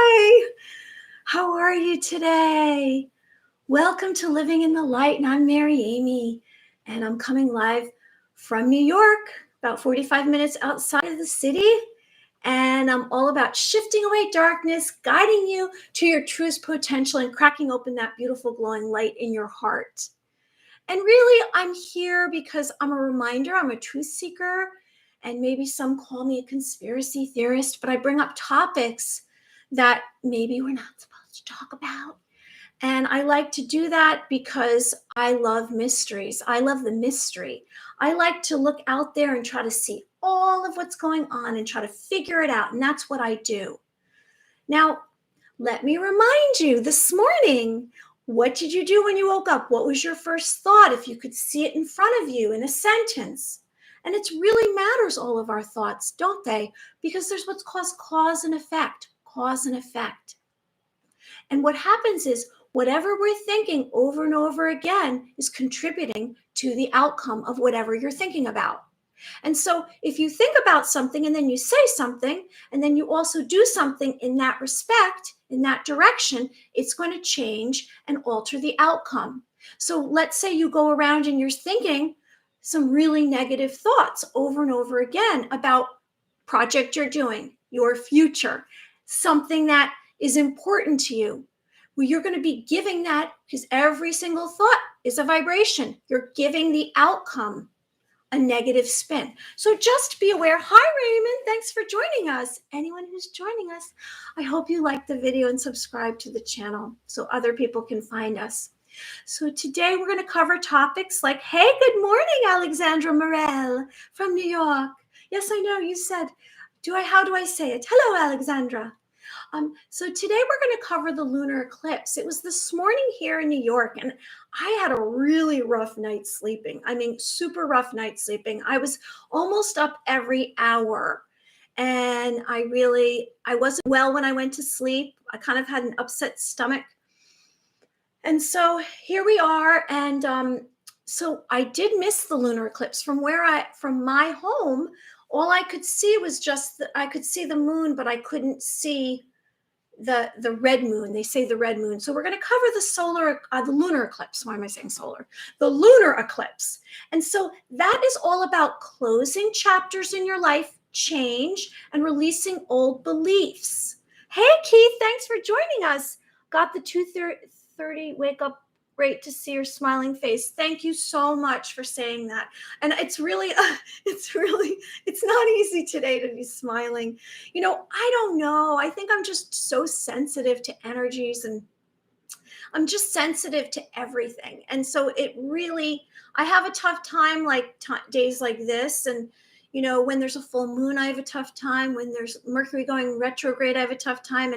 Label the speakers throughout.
Speaker 1: Hi, how are you today? Welcome to Living in the Light, and I'm Mary Amy, and I'm coming live from New York, about 45 minutes outside of the city, and I'm all about shifting away darkness, guiding you to your truest potential, and cracking open that beautiful glowing light in your heart. And really, I'm here because I'm a reminder, I'm a truth seeker, and maybe some call me a conspiracy theorist, but I bring up topics that maybe we're not supposed to talk about. And I like to do that because I love mysteries. I love the mystery. I like to look out there and try to see all of what's going on and try to figure it out. And that's what I do. Now, let me remind you this morning, what did you do when you woke up? What was your first thought? If you could see it in front of you in a sentence. And it really matters, all of our thoughts, don't they? Because there's what's called cause and effect. And what happens is whatever we're thinking over and over again is contributing to the outcome of whatever you're thinking about. And so if you think about something and then you say something and then you also do something in that respect, in that direction, it's going to change and alter the outcome. So let's say you go around and you're thinking some really negative thoughts over and over again about project you're doing, your future, something that is important to you. Well, you're going to be giving that, because every single thought is a vibration. You're giving the outcome a negative spin. So just be aware. Hi, Raymond. Thanks for joining us. Anyone who's joining us, I hope you like the video and subscribe to the channel so other people can find us. So today we're going to cover topics like, hey, good morning, Alexandra Morel from New York. Yes, I know you said, how do I say it? Hello, Alexandra. So today we're going to cover the lunar eclipse. It was this morning here in New York, and I had a really rough night sleeping. I mean, super rough night sleeping. I was almost up every hour, and I wasn't well when I went to sleep. I kind of had an upset stomach. And so here we are, and so I did miss the lunar eclipse from my home. All I could see was I could see the moon, but I couldn't see the red moon. They say the red moon. So we're going to cover the lunar eclipse. Why am I saying solar? The lunar eclipse. And so that is all about closing chapters in your life, change, and releasing old beliefs. Hey, Keith, thanks for joining us. Got the 2:30 wake up. Great to see your smiling face. Thank you so much for saying that. And it's not easy today to be smiling. I don't know. I think I'm just so sensitive to energies, and I'm just sensitive to everything. And so I have a tough time, like days like this. And, when there's a full moon, I have a tough time. When there's Mercury going retrograde, I have a tough time.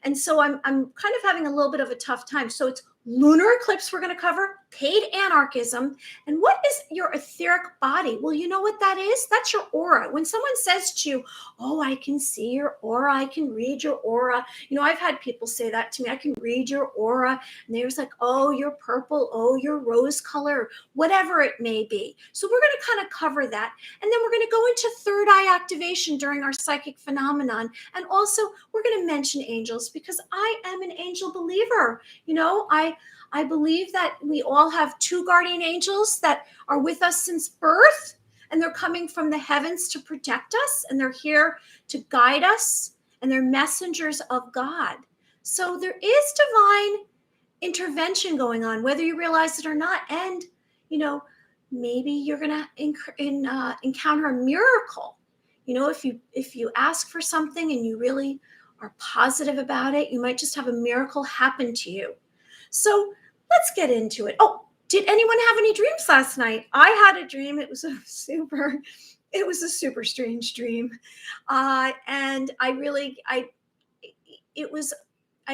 Speaker 1: And so I'm kind of having a little bit of a tough time. So it's lunar eclipse we're going to cover, paid anarchism, and what is your etheric body? Well, you know what that is? That's your aura. When someone says to you, oh, I can see your aura, I can read your aura. I've had people say that to me. I can read your aura. And they're like, oh, you're purple, oh, you're rose color, whatever it may be. So we're going to kind of cover that. And then we're going to go into third eye activation during our psychic phenomenon. And also we're going to mention angels, because I am an angel believer. I believe that we all have two guardian angels that are with us since birth, and they're coming from the heavens to protect us, and they're here to guide us, and they're messengers of God. So there is divine intervention going on, whether you realize it or not. And, maybe you're going to encounter a miracle. If you ask for something and you really are positive about it, you might just have a miracle happen to you. So let's get into it. Oh, did anyone have any dreams last night? I had a dream. It was a super strange dream. And I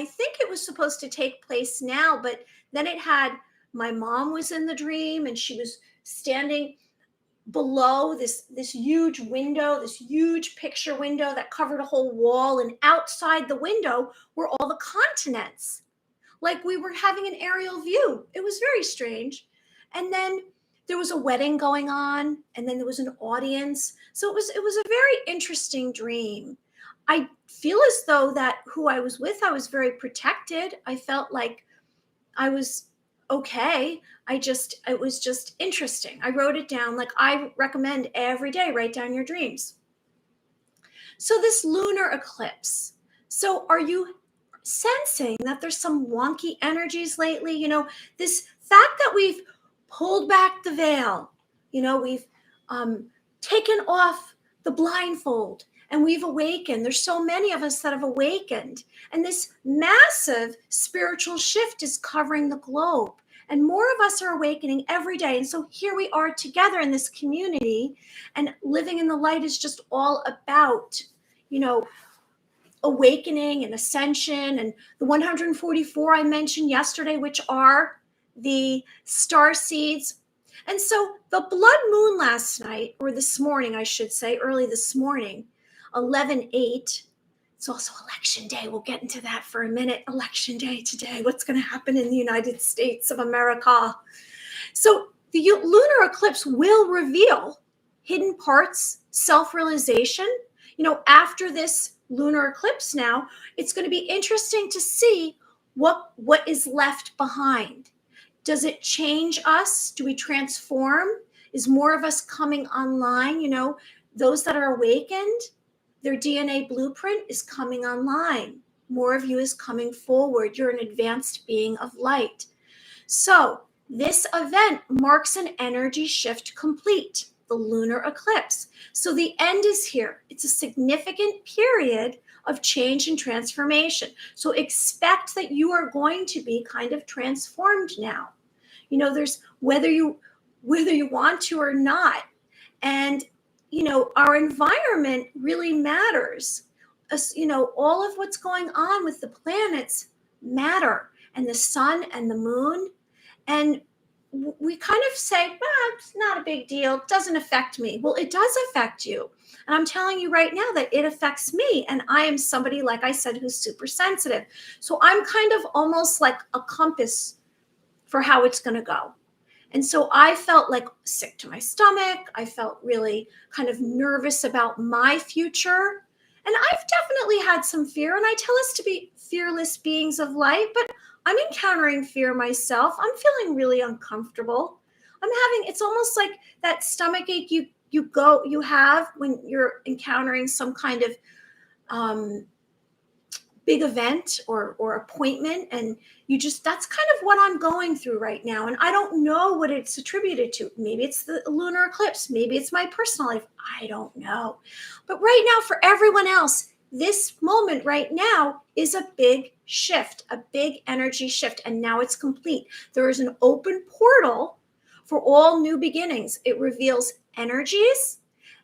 Speaker 1: think it was supposed to take place now, but then my mom was in the dream, and she was standing below this huge window, this huge picture window that covered a whole wall. And outside the window were all the continents, like we were having an aerial view. It was very strange. And then there was a wedding going on, and then there was an audience. So it was a very interesting dream. I feel as though that who I was with, I was very protected. I felt like I was okay. It was just interesting. I wrote it down. Like I recommend every day, write down your dreams. So this lunar eclipse. So are you sensing that there's some wonky energies lately? This fact that we've pulled back the veil, we've taken off the blindfold and we've awakened. There's so many of us that have awakened. And this massive spiritual shift is covering the globe. And more of us are awakening every day. And so here we are together in this community, and living in the light is just all about, awakening and ascension. And the 144 I mentioned yesterday, which are the star seeds. And so the blood moon last night, or this morning, I should say, early this morning, 11/8. It's also election day. We'll get into that for a minute. Election day today. What's going to happen in the United States of America? So the lunar eclipse will reveal hidden parts, self-realization. After this lunar eclipse now, it's going to be interesting to see what is left behind. Does it change us? Do we transform? Is more of us coming online? Those that are awakened, their DNA blueprint is coming online. More of you is coming forward. You're an advanced being of light. So this event marks an energy shift complete, the lunar eclipse. So the end is here. It's a significant period of change and transformation. So expect that you are going to be kind of transformed now. There's whether you want to or not. And our environment really matters. All of what's going on with the planets matter, and the sun and the moon. And we kind of say, it's not a big deal. It doesn't affect me. Well, it does affect you. And I'm telling you right now that it affects me. And I am somebody, like I said, who's super sensitive. So I'm kind of almost like a compass for how it's going to go. And so I felt like sick to my stomach. I felt really kind of nervous about my future. And I've definitely had some fear. And I tell us to be fearless beings of light, but I'm encountering fear myself. I'm feeling really uncomfortable. It's almost like that stomach ache you have when you're encountering some kind of big event or appointment, and that's kind of what I'm going through right now. And I don't know what it's attributed to. Maybe it's the lunar eclipse. Maybe it's my personal life. I don't know. But right now, for everyone else, this moment right now is a big shift, a big energy shift. And now it's complete. There is an open portal for all new beginnings. It reveals energies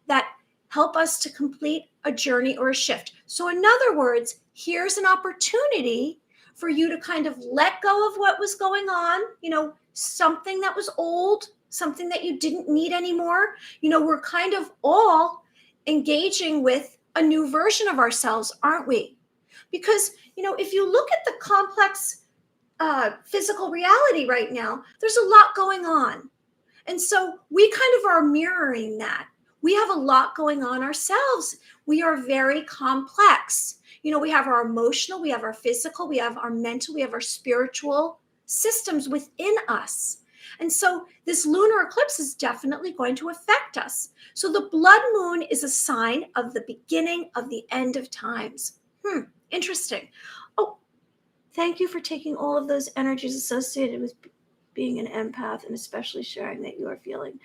Speaker 1: that help us to complete a journey or a shift. So in other words, here's an opportunity for you to kind of let go of what was going on, something that was old, something that you didn't need anymore. We're kind of all engaging with a new version of ourselves, aren't we? Because, if you look at the complex physical reality right now, there's a lot going on. And so we kind of are mirroring that. We have a lot going on ourselves. We are very complex. We have our emotional, we have our physical, we have our mental, we have our spiritual systems within us. And so this lunar eclipse is definitely going to affect us. So the blood moon is a sign of the beginning of the end of times. Interesting. Oh, thank you for taking all of those energies associated with being an empath, and especially sharing that you are feeling.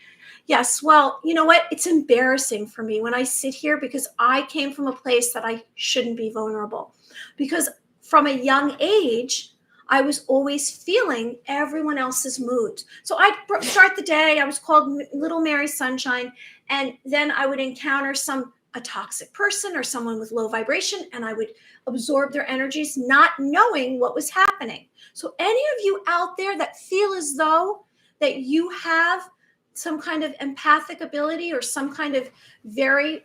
Speaker 1: Yes, well, you know what? It's embarrassing for me when I sit here, because I came from a place that I shouldn't be vulnerable. Because from a young age, I was always feeling everyone else's moods. So I'd start the day, I was called Little Mary Sunshine, and then I would encounter a toxic person or someone with low vibration, and I would absorb their energies, not knowing what was happening. So any of you out there that feel as though that you have some kind of empathic ability, or some kind of very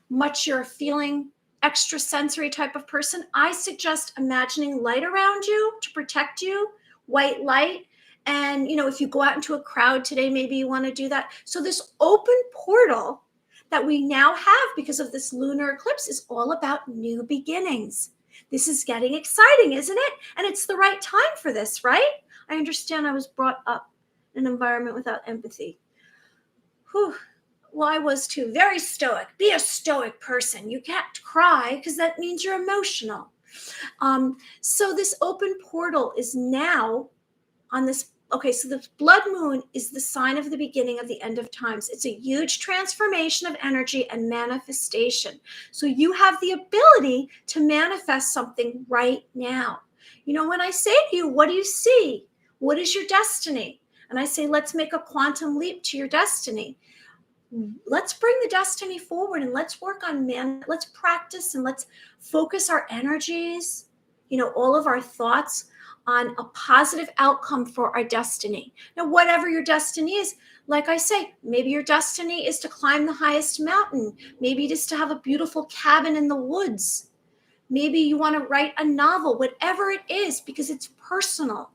Speaker 1: much you're feeling extrasensory type of person, I suggest imagining light around you to protect you, white light. And, if you go out into a crowd today, maybe you want to do that. So this open portal that we now have because of this lunar eclipse is all about new beginnings. This is getting exciting, isn't it? And it's the right time for this, right? I understand I was brought up in an environment without empathy. Whew. Well, I was too. Very stoic. Be a stoic person. You can't cry because that means you're emotional. So this open portal is now on this. Okay, so the blood moon is the sign of the beginning of the end of times. It's a huge transformation of energy and manifestation. So you have the ability to manifest something right now. You know, when I say to you, what do you see? What is your destiny? And I say, let's make a quantum leap to your destiny. Let's bring the destiny forward and let's work on let's practice and let's focus our energies, you know, all of our thoughts on a positive outcome for our destiny. Now, whatever your destiny is, like I say, maybe your destiny is to climb the highest mountain. Maybe it is to have a beautiful cabin in the woods. Maybe you want to write a novel, whatever it is, because it's personal.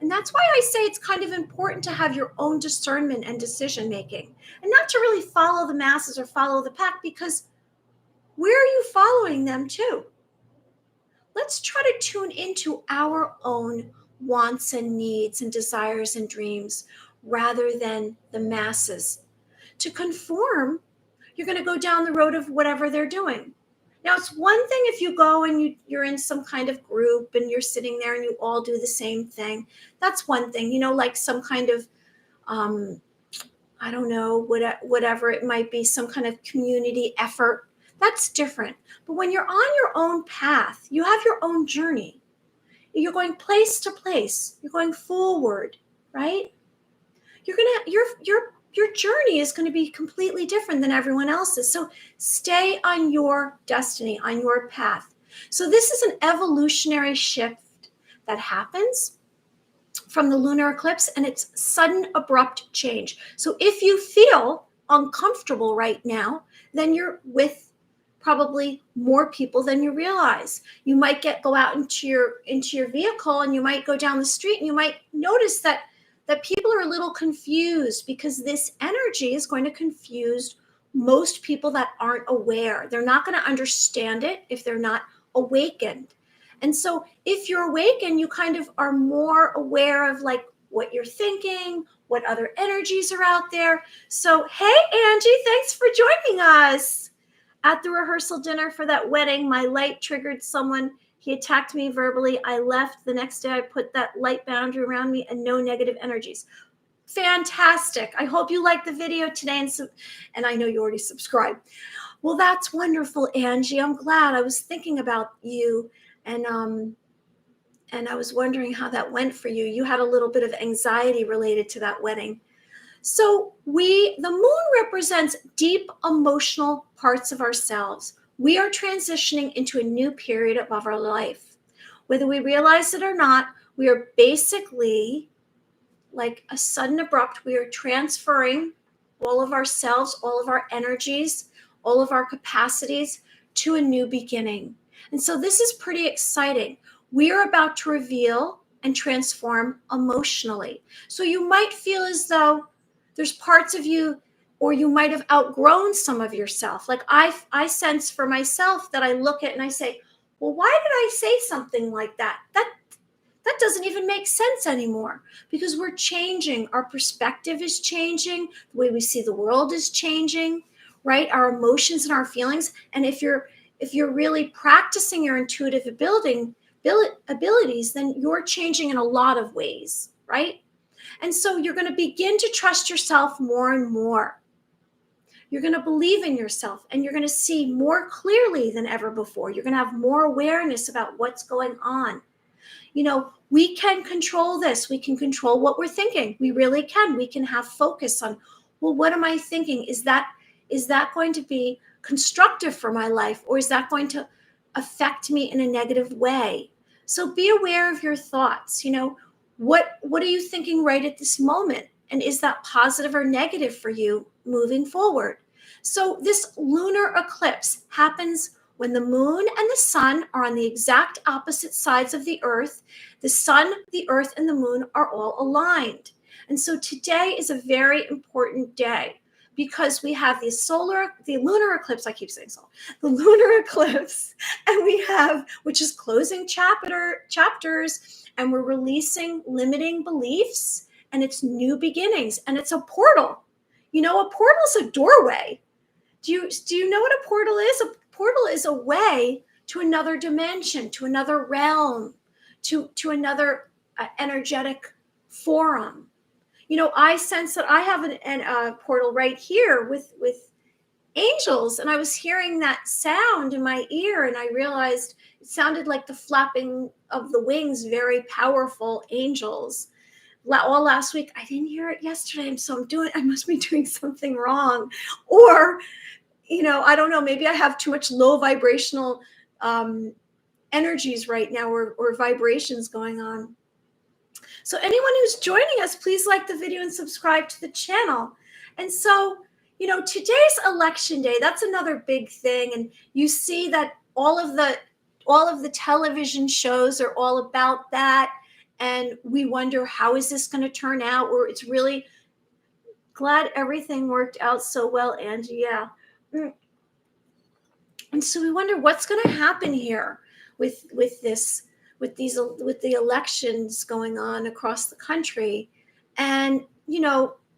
Speaker 1: And that's why I say it's kind of important to have your own discernment and decision making and not to really follow the masses or follow the pack, because where are you following them to? Let's try to tune into our own wants and needs and desires and dreams rather than the masses. To conform, you're going to go down the road of whatever they're doing. Now, it's one thing if you go and you're in some kind of group and you're sitting there and you all do the same thing. That's one thing, you know, like some kind of, I don't know, whatever it might be, some kind of community effort. That's different. But when you're on your own path, you have your own journey. You're going place to place. You're going forward, right? Your journey is going to be completely different than everyone else's. So stay on your destiny, on your path. So this is an evolutionary shift that happens from the lunar eclipse, and it's sudden, abrupt change. So if you feel uncomfortable right now, then you're with probably more people than you realize. You might go out into your vehicle and you might go down the street and you might notice that people are a little confused, because this energy is going to confuse most people that aren't aware. They're not going to understand it if they're not awakened. And so if you're awakened, you kind of are more aware of like what you're thinking, what other energies are out there. So, hey, Angie, thanks for joining us. At the rehearsal dinner for that wedding, my light triggered someone. He attacked me verbally. I left. The next day, I put that light boundary around me and no negative energies. Fantastic. I hope you liked the video today. And I know you already subscribed. Well, that's wonderful, Angie. I'm glad. I was thinking about you, and I was wondering how that went for you. You had a little bit of anxiety related to that wedding. So the moon represents deep emotional parts of ourselves. We are transitioning into a new period of our life. Whether we realize it or not, we are basically like a sudden abrupt, we are transferring all of ourselves, all of our energies, all of our capacities to a new beginning. And so this is pretty exciting. We are about to reveal and transform emotionally. So you might feel as though there's parts of you, or you might have outgrown some of yourself. Like I sense for myself that I look at and I say, well, why did I say something like that? That doesn't even make sense anymore, because we're changing. Our perspective is changing. The way we see the world is changing, right? Our emotions and our feelings. And if you're really practicing your intuitive abilities, then you're changing in a lot of ways, right? And so you're going to begin to trust yourself more and more. You're going to believe in yourself, and you're going to see more clearly than ever before. You're going to have more awareness about what's going on. You know, we can control this. We can control what we're thinking. We really can. We can have focus on, well, what am I thinking? Is that going to be constructive for my life, or is that going to affect me in a negative way? So be aware of your thoughts. You know, what are you thinking right at this moment? And is that positive or negative for you moving forward? So this lunar eclipse happens when the moon and the sun are on the exact opposite sides of the earth. The sun, the earth, and the moon are all aligned. And so today is a very important day, because we have the lunar eclipse, I keep saying so, the lunar eclipse, and we have, which is closing chapters, and we're releasing limiting beliefs, and it's new beginnings, and it's a portal. A portal's a doorway. Do you know what a portal is? A portal is a way to another dimension, to another realm, to another energetic forum. I sense that I have a portal right here with angels, and I was hearing that sound in my ear, and I realized it sounded like the flapping of the wings, very powerful angels. All last week, I didn't hear it yesterday, so I must be doing something wrong, or I don't know, maybe I have too much low vibrational energies right now, or vibrations going on. So anyone who's joining us, please like the video and subscribe to the channel. And so, today's election day, that's another big thing. And you see that all of the television shows are all about that. And we wonder, how is this going to turn out? Or it's really glad everything worked out so well, Angie. Yeah. And so we wonder what's going to happen here with the elections going on across the country. And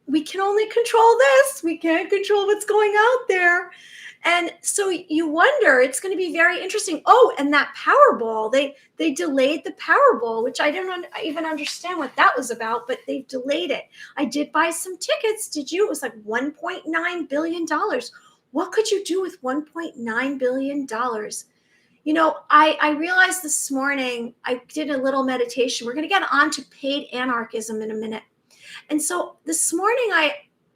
Speaker 1: we can only control this. We can't control what's going out there. And so you wonder, it's going to be very interesting. Oh, and that Powerball, they delayed the Powerball, which I don't even understand what that was about, but they've delayed it. I did buy some tickets. Did you? It was like $1.9 billion. What could you do with $1.9 billion? I realized this morning, I did a little meditation. We're going to get on to paid anarchism in a minute. And so this morning,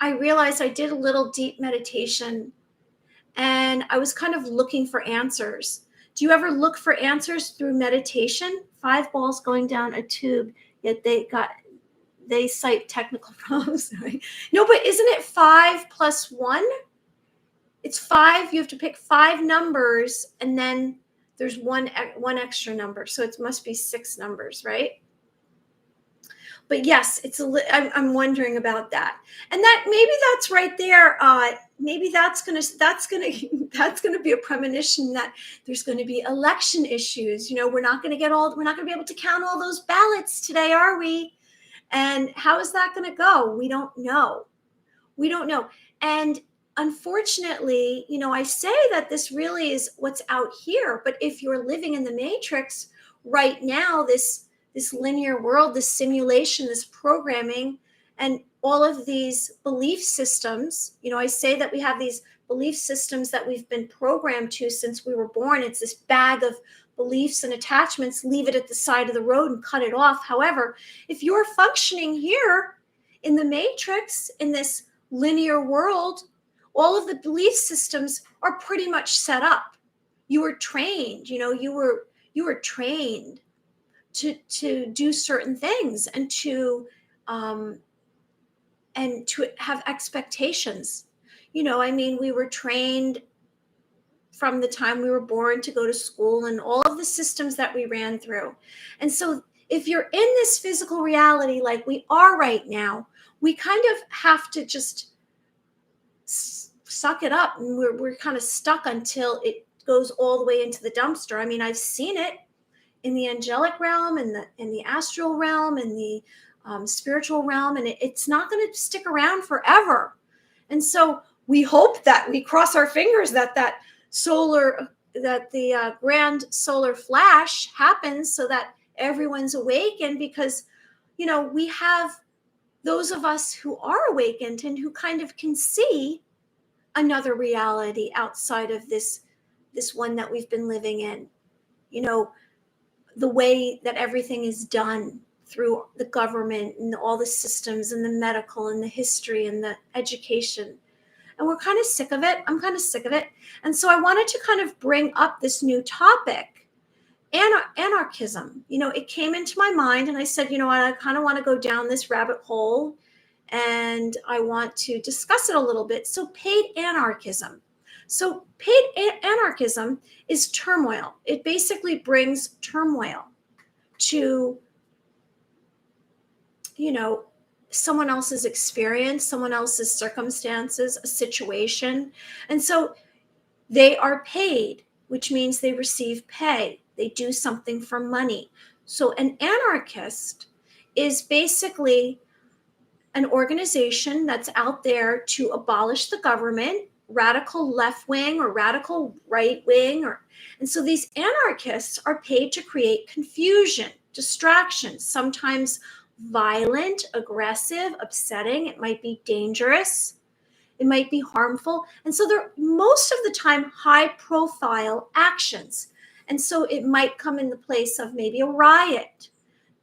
Speaker 1: I realized I did a little deep meditation, and I was kind of looking for answers. Do you ever look for answers through meditation? 5 balls going down a tube, yet they cite technical problems. No, but isn't it 5 plus 1? It's 5. You have to pick 5 numbers, and then there's one extra number. So it must be 6 numbers, right? But yes, I'm wondering about that. And that maybe that's right there. Maybe that's gonna be a premonition that there's going to be election issues. We're not going to be able to count all those ballots today, are we? And how is that going to go? We don't know. And unfortunately, I say that this really is what's out here. But if you're living in the matrix right now, this linear world, this simulation, this programming, and all of these belief systems, I say that we have these belief systems that we've been programmed to since we were born. It's this bag of beliefs and attachments. Leave it at the side of the road and cut it off. However, if you're functioning here in the matrix, in this linear world, all of the belief systems are pretty much set up. You were trained, you were trained to do certain things, and to have expectations. We were trained from the time we were born to go to school, and all of the systems that we ran through. And so if you're in this physical reality like we are right now, we kind of have to just suck it up, and we're kind of stuck until it goes all the way into the dumpster. I've seen it in the angelic realm, and in the astral realm, and the spiritual realm, and it's not going to stick around forever. And so we hope that we cross our fingers that the grand solar flash happens, so that everyone's awakened, because we have those of us who are awakened and who kind of can see another reality outside of this one that we've been living in. The way that everything is done through the government and all the systems and the medical and the history and the education. And we're kind of sick of it. I'm kind of sick of it. And so I wanted to kind of bring up this new topic, anarchism. It came into my mind, and I said, I kind of want to go down this rabbit hole, and I want to discuss it a little bit. So paid anarchism. So paid anarchism is turmoil. It basically brings turmoil to, someone else's experience, someone else's circumstances, a situation. And so they are paid, which means they receive pay. They do something for money. So an anarchist is basically an organization that's out there to abolish the government, radical left wing or radical right wing, and so these anarchists are paid to create confusion, distraction, sometimes violent, aggressive, upsetting. It might be dangerous. It might be harmful. And so they're most of the time high profile actions. And so it might come in the place of maybe a riot,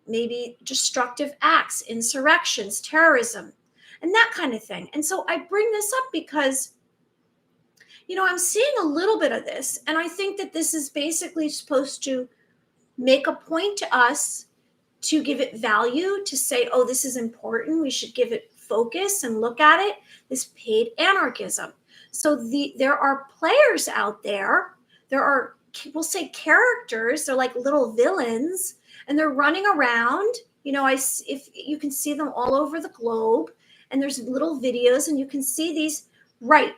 Speaker 1: maybe destructive acts, insurrections, terrorism, and that kind of thing. And so I bring this up because, I'm seeing a little bit of this, and I think that this is basically supposed to make a point to us, to give it value, to say, oh, this is important. We should give it focus and look at it. This paid anarchism. So there are players out there. There are, we'll say, characters. They're like little villains, and they're running around. If you can see them all over the globe, and there's little videos, and you can see these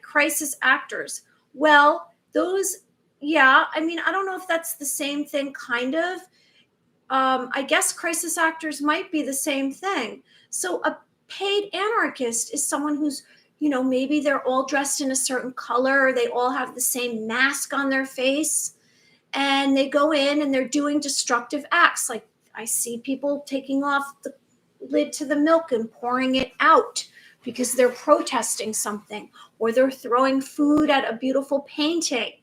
Speaker 1: crisis actors. Well, those, yeah. I mean, I don't know if that's the same thing, kind of. I guess crisis actors might be the same thing. So a paid anarchist is someone who's, maybe they're all dressed in a certain color, or they all have the same mask on their face, and they go in and they're doing destructive acts. Like I see people taking off the lid to the milk and pouring it out because they're protesting something, or they're throwing food at a beautiful painting,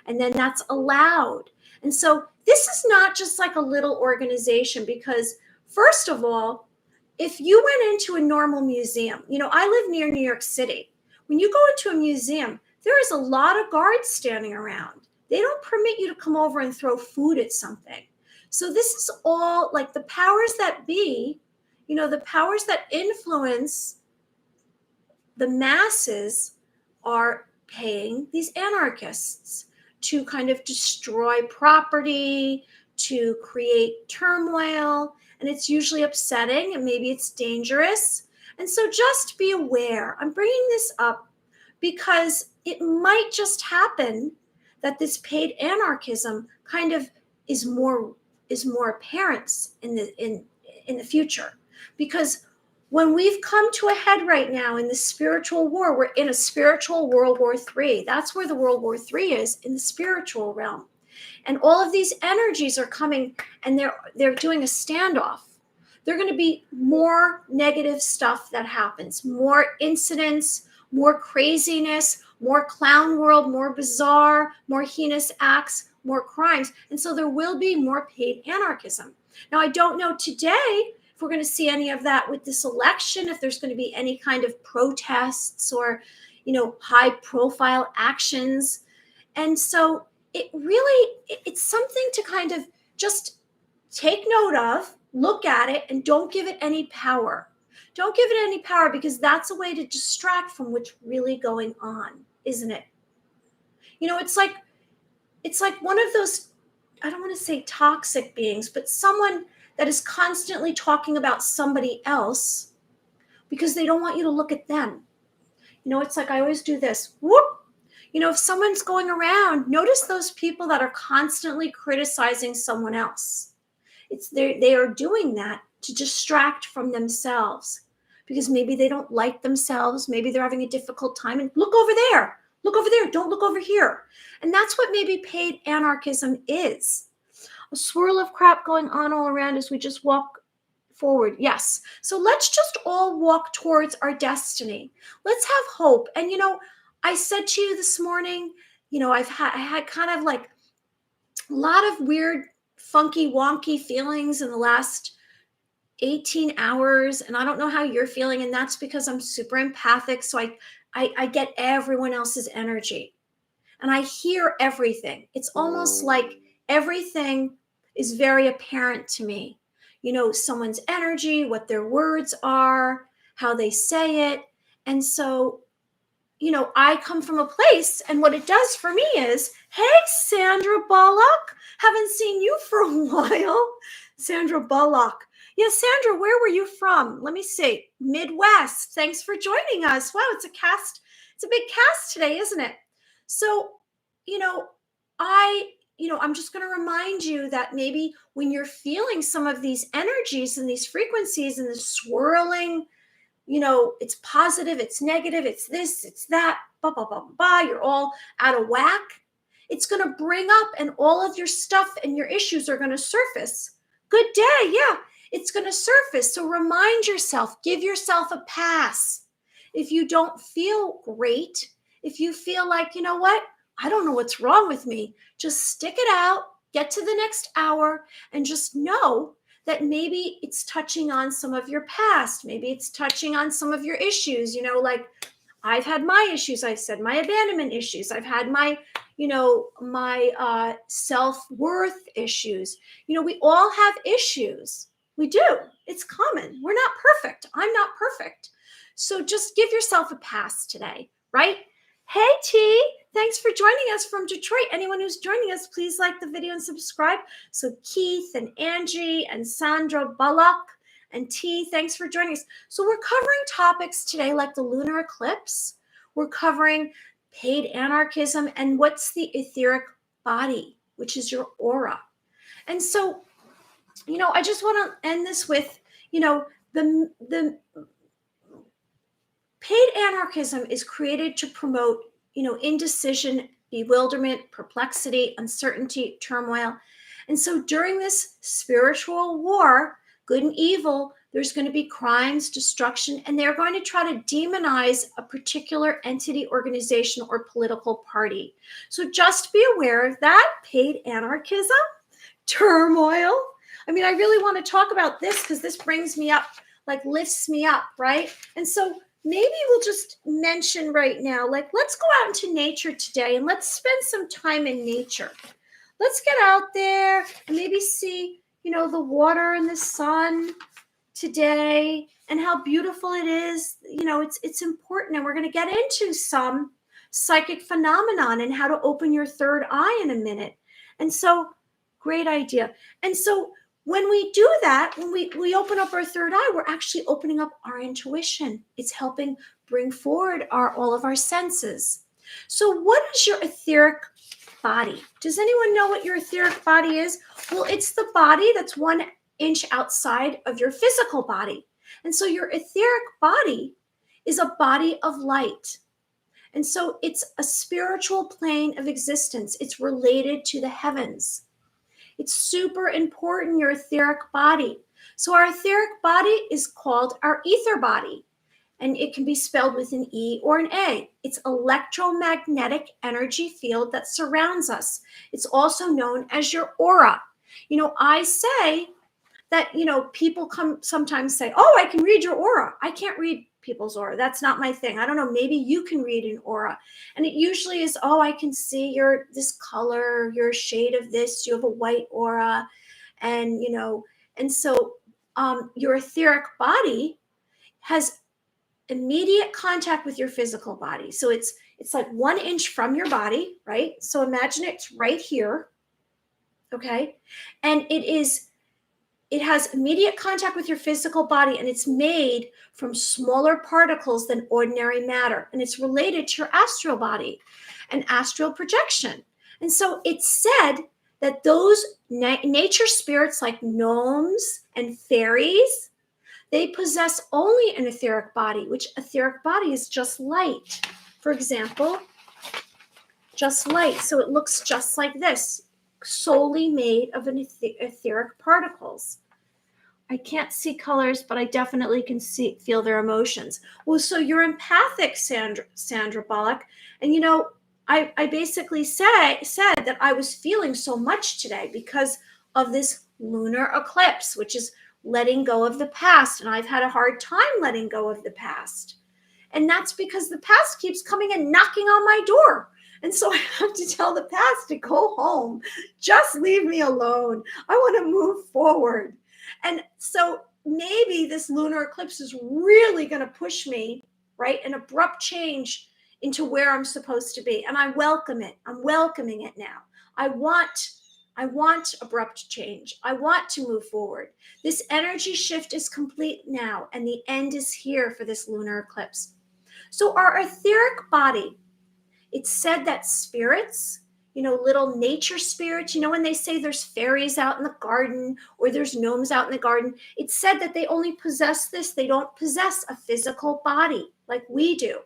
Speaker 1: and then that's allowed. And so this is not just like a little organization, because first of all, if you went into a normal museum, I live near New York City. When you go into a museum, there is a lot of guards standing around. They don't permit you to come over and throw food at something. So this is all like the powers that be, the powers that influence the masses are paying these anarchists to kind of destroy property, to create turmoil, and it's usually upsetting, and maybe it's dangerous. And so just be aware. I'm bringing this up because it might just happen that this paid anarchism kind of is more apparent in the future. Because when we've come to a head right now in the spiritual war, we're in a spiritual World War III. That's where the World War III is, in the spiritual realm. And all of these energies are coming, and they're doing a standoff. There're going to be more negative stuff that happens, more incidents, more craziness, more clown world, more bizarre, more heinous acts, more crimes. And so there will be more paid anarchism. Now, I don't know today if we're going to see any of that with this election, if there's going to be any kind of protests or, high profile actions. And so it's something to kind of just take note of, look at it, and don't give it any power. Don't give it any power, because that's a way to distract from what's really going on, isn't it? It's like one of those, I don't want to say toxic beings, but someone that is constantly talking about somebody else because they don't want you to look at them. It's like I always do this. Whoop. If someone's going around, notice those people that are constantly criticizing someone else. They are doing that to distract from themselves, because maybe they don't like themselves. Maybe they're having a difficult time. And look over there. Look over there. Don't look over here. And that's what maybe paid anarchism is. A swirl of crap going on all around as we just walk forward. Yes. So let's just all walk towards our destiny. Let's have hope. And, I said to you this morning, I had kind of like a lot of weird, funky, wonky feelings in the last 18 hours. And I don't know how you're feeling. And that's because I'm super empathic. So I get everyone else's energy, and I hear everything. It's almost like everything is very apparent to me. Someone's energy, what their words are, how they say it. And so, I come from a place, and what it does for me is, hey, Sandra Bullock, haven't seen you for a while. Sandra Bullock, Yeah, Sandra, where were you from? Let me see. Midwest. Thanks for joining us. Wow, it's a cast. It's a big cast today, isn't it? So, you know, I'm just going to remind you that maybe when you're feeling some of these energies and these frequencies and the swirling, it's positive, it's negative, it's this, it's that, blah, blah, blah, blah, you're all out of whack. It's going to bring up, and all of your stuff and your issues are going to surface. Good day. Yeah, it's going to surface. So remind yourself, give yourself a pass. If you don't feel great, if you feel like, you know what, I don't know what's wrong with me, just stick it out, get to the next hour, and just know that maybe it's touching on some of your past. Maybe it's touching on some of your issues, like I've had my issues. I've said my abandonment issues. I've had my self-worth issues. We all have issues. We do. It's common. We're not perfect. I'm not perfect. So just give yourself a pass today, right? Hey, T, thanks for joining us from Detroit. Anyone who's joining us, please like the video and subscribe. So Keith and Angie and Sandra Bullock and T, thanks for joining us. So we're covering topics today like the lunar eclipse. We're covering paid anarchism and what's the etheric body, which is your aura. And so, I just want to end this with, the paid anarchism is created to promote, indecision, bewilderment, perplexity, uncertainty, turmoil. And so during this spiritual war, good and evil, there's going to be crimes, destruction, and they're going to try to demonize a particular entity, organization, or political party. So just be aware of that. Paid anarchism, turmoil. I really want to talk about this because this brings me up, lifts me up, right? And so maybe we'll just mention right now, let's go out into nature today and let's spend some time in nature. Let's get out there and maybe see, the water and the sun today and how beautiful it is. It's important, and we're going to get into some psychic phenomenon and how to open your third eye in a minute. And so, great idea. And so when we do that, when we open up our third eye, we're actually opening up our intuition. It's helping bring forward all of our senses. So what is your etheric body? Does anyone know what your etheric body is? Well, it's the body that's 1 inch outside of your physical body. And so your etheric body is a body of light. And so it's a spiritual plane of existence. It's related to the heavens. It's super important, your etheric body. So our etheric body is called our ether body, and it can be spelled with an E or an A. It's electromagnetic energy field that surrounds us. It's also known as your aura. I say that, people sometimes say, oh, I can read your aura. I can't read people's aura. That's not my thing. I don't know. Maybe you can read an aura. And it usually is, oh, I can see you're this color, you're a shade of this, you have a white aura. And, and so your etheric body has immediate contact with your physical body. So it's like 1 inch from your body, right? So imagine it's right here. Okay. And it has immediate contact with your physical body, and it's made from smaller particles than ordinary matter. And it's related to your astral body and astral projection. And so it's said that those nature spirits like gnomes and fairies, they possess only an etheric body, which etheric body is just light. For example, just light. So it looks just like this, solely made of an etheric particles. I can't see colors, but I definitely can feel their emotions. Well, so you're empathic, Sandra Bullock. And, I basically said that I was feeling so much today because of this lunar eclipse, which is letting go of the past. And I've had a hard time letting go of the past. And that's because the past keeps coming and knocking on my door. And so I have to tell the past to go home. Just leave me alone. I want to move forward. And so maybe this lunar eclipse is really going to push me, right? An abrupt change into where I'm supposed to be. And I welcome it. I'm welcoming it now. I want I want abrupt change. I want to move forward. This energy shift is complete now, and the end is here for this lunar eclipse. So our etheric body, it's said that spirits, little nature spirits, when they say there's fairies out in the garden or there's gnomes out in the garden, it's said that they only possess this. They don't possess a physical body like we do.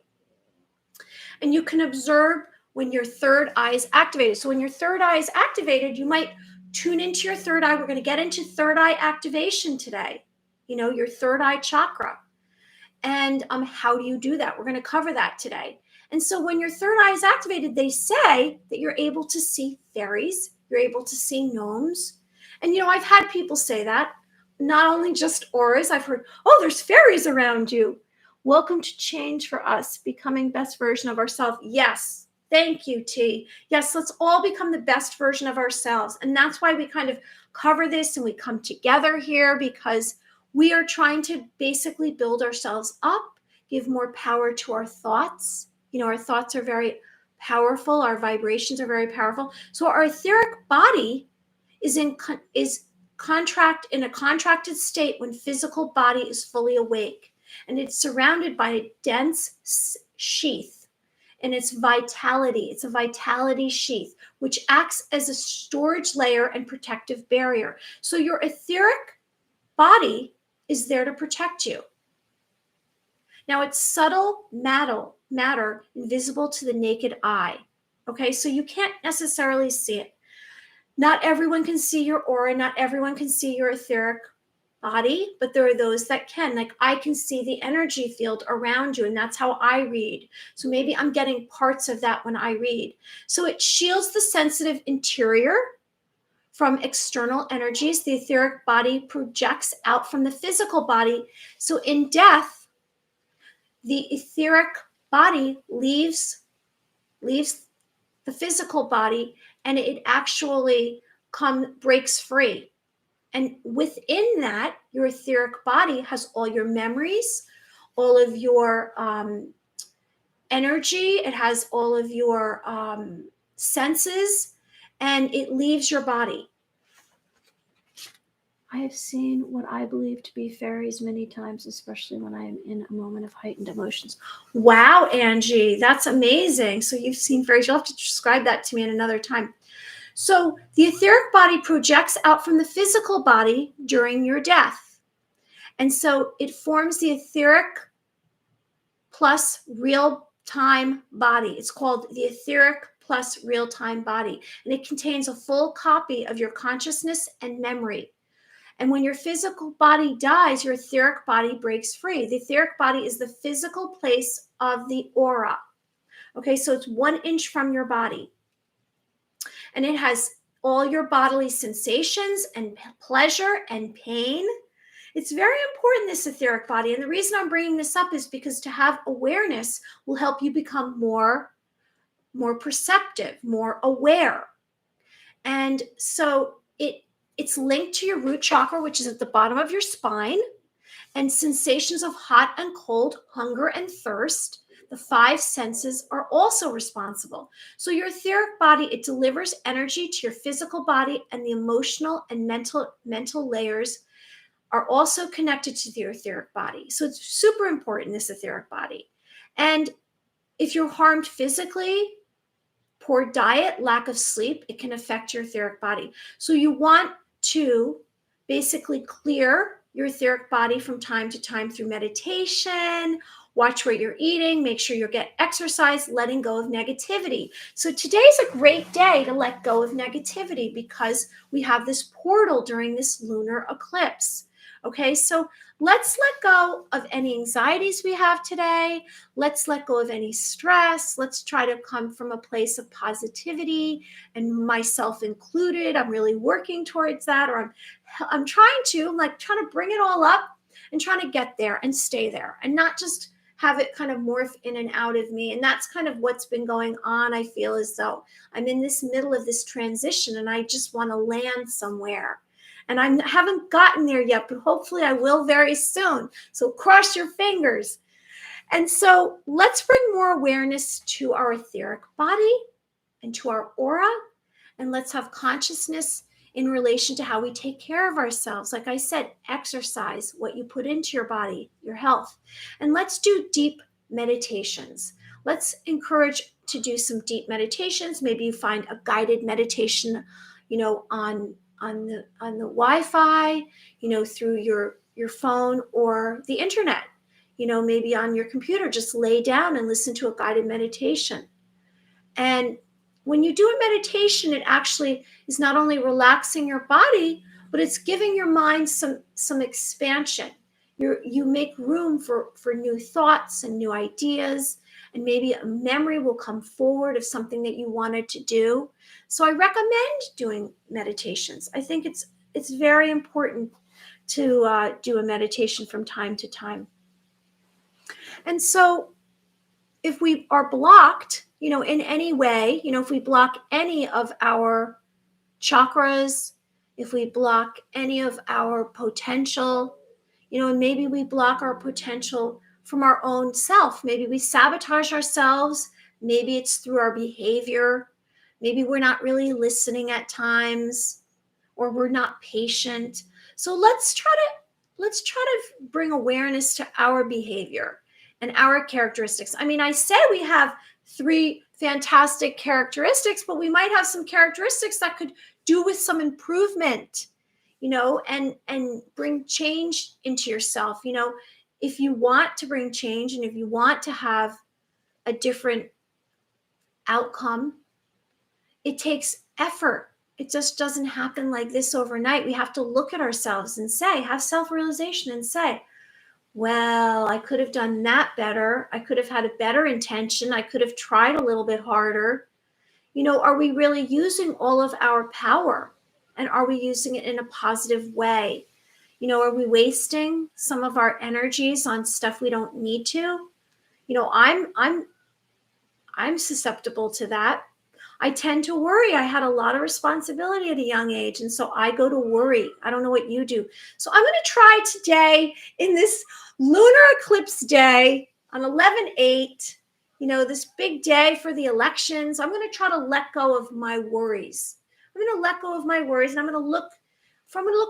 Speaker 1: And you can observe when your third eye is activated. So when your third eye is activated, you might tune into your third eye. We're going to get into third eye activation today, your third eye chakra. And how do you do that? We're going to cover that today. And so when your third eye is activated, they say that you're able to see fairies, you're able to see gnomes. And, I've had people say that, not only just auras. I've heard, oh, there's fairies around you. Welcome to change for us, becoming best version of ourselves. Yes. Thank you, T. Yes, let's all become the best version of ourselves. And that's why we kind of cover this and we come together here, because we are trying to basically build ourselves up, give more power to our thoughts. Our thoughts are very powerful. Our vibrations are very powerful. So our etheric body is in a contracted state when physical body is fully awake. And it's surrounded by a dense sheath. And it's vitality. It's a vitality sheath, which acts as a storage layer and protective barrier. So your etheric body is there to protect you. Now, it's subtle matter invisible to the naked eye. Okay, so you can't necessarily see it. Not everyone can see your aura. Not everyone can see your etheric body, but there are those that can. Like, I can see the energy field around you, and that's how I read. So maybe I'm getting parts of that when I read. So it shields the sensitive interior from external energies. The etheric body projects out from the physical body. So in death, the etheric body leaves the physical body, and it actually breaks free. And within that, your etheric body has all your memories, all of your energy. It has all of your senses, and it leaves your body. I have seen what I believe to be fairies many times, especially when I am in a moment of heightened emotions. Wow, Angie, that's amazing. So you've seen fairies. You'll have to describe that to me in another time. So the etheric body projects out from the physical body during your death. And so it forms the etheric plus real-time body. It's called the etheric plus real-time body. And it contains a full copy of your consciousness and memory. And when your physical body dies, your etheric body breaks free. The etheric body is the physical place of the aura. Okay, so it's 1 inch from your body. And it has all your bodily sensations and pleasure and pain. It's very important, this etheric body. And the reason I'm bringing this up is because to have awareness will help you become more perceptive, more aware. And so it's linked to your root chakra, which is at the bottom of your spine, and sensations of hot and cold, hunger and thirst. The 5 senses are also responsible. So your etheric body, it delivers energy to your physical body, and the emotional and mental layers are also connected to the etheric body. So it's super important, this etheric body. And if you're harmed physically, poor diet, lack of sleep, it can affect your etheric body. So you want to basically clear your etheric body from time to time through meditation, watch what you're eating, make sure you get exercise, letting go of negativity. So today's a great day to let go of negativity because we have this portal during this lunar eclipse. Okay, so let's let go of any anxieties we have today. Let's let go of any stress. Let's try to come from a place of positivity, and myself included. I'm really working towards that, or I'm trying to bring it all up and trying to get there and stay there and not just have it kind of morph in and out of me. And that's kind of what's been going on. I feel as though I'm in this middle of this transition and I just want to land somewhere. And I haven't gotten there yet, but hopefully I will very soon. So cross your fingers. And so let's bring more awareness to our etheric body and to our aura. And let's have consciousness in relation to how we take care of ourselves. Like I said, exercise, what you put into your body, your health. And let's do deep meditations. Let's encourage to do some deep meditations. Maybe you find a guided meditation, on the Wi-Fi, through your phone or the internet. Maybe on your computer, just lay down and listen to a guided meditation. And when you do a meditation, it actually is not only relaxing your body, but it's giving your mind some expansion. You make room for new thoughts and new ideas, and maybe a memory will come forward of something that you wanted to do. So I recommend doing meditations. I think it's very important to do a meditation from time to time. And so if we are blocked, in any way, if we block any of our chakras, if we block any of our potential, and maybe we block our potential from our own self. Maybe we sabotage ourselves. Maybe it's through our behavior. Maybe we're not really listening at times, or we're not patient. So let's try to bring awareness to our behavior and our characteristics. I mean, I say we have 3 fantastic characteristics, but we might have some characteristics that could do with some improvement, and bring change into yourself. If you want to bring change and if you want to have a different outcome, it takes effort. It just doesn't happen like this overnight. We have to look at ourselves and have self-realization and say, well, I could have done that better. I could have had a better intention. I could have tried a little bit harder. Are we really using all of our power? And are we using it in a positive way? Are we wasting some of our energies on stuff we don't need to? I'm susceptible to that. I tend to worry. I had a lot of responsibility at a young age, and so I go to worry. I don't know what you do. So I'm going to try today, in this lunar eclipse day on 11/8, this big day for the elections. I'm going to try to let go of my worries. I'm going to let go of my worries, and I'm going to look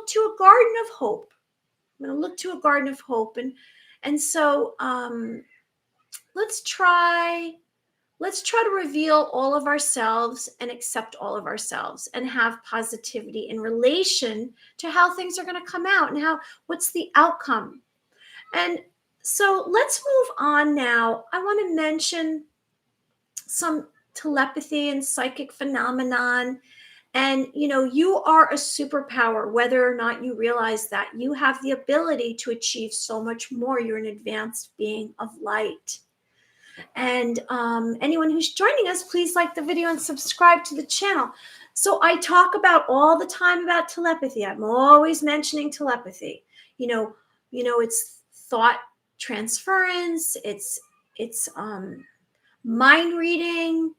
Speaker 1: to a garden of hope. I'm going to look to a garden of hope, and so let's try to reveal all of ourselves and accept all of ourselves and have positivity in relation to how things are going to come out and what's the outcome. And so let's move on now. I want to mention some telepathy and psychic phenomenon. And, you are a superpower, whether or not you realize that. You have the ability to achieve so much more. You're an advanced being of light. And anyone who's joining us, please like the video and subscribe to the channel. So I talk about all the time about telepathy. I'm always mentioning telepathy. It's thought transference, it's mind reading,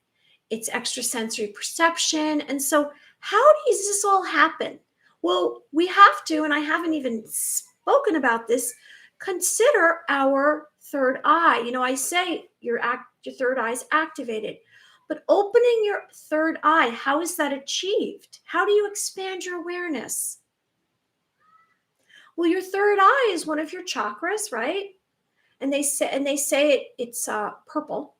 Speaker 1: it's extrasensory perception. And so how does this all happen? Well, we have to, and I haven't even spoken about this, consider our third eye. I say your third eye is activated, but opening your third eye, how is that achieved? How do you expand your awareness? Well, your third eye is one of your chakras, right? And they say it's purple.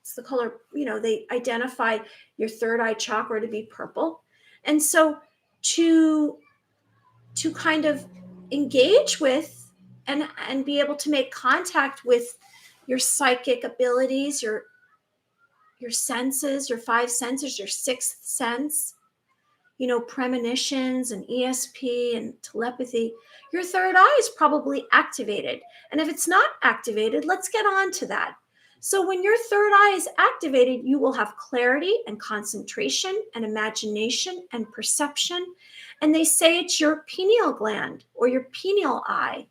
Speaker 1: It's the color, they identify your third eye chakra to be purple. And so to kind of engage with and be able to make contact with your psychic abilities, your senses, your 5 senses, your 6th sense, premonitions and ESP and telepathy, your third eye is probably activated. And if it's not activated, let's get on to that. So when your third eye is activated, you will have clarity and concentration and imagination and perception. And they say it's your pineal gland or your pineal eye.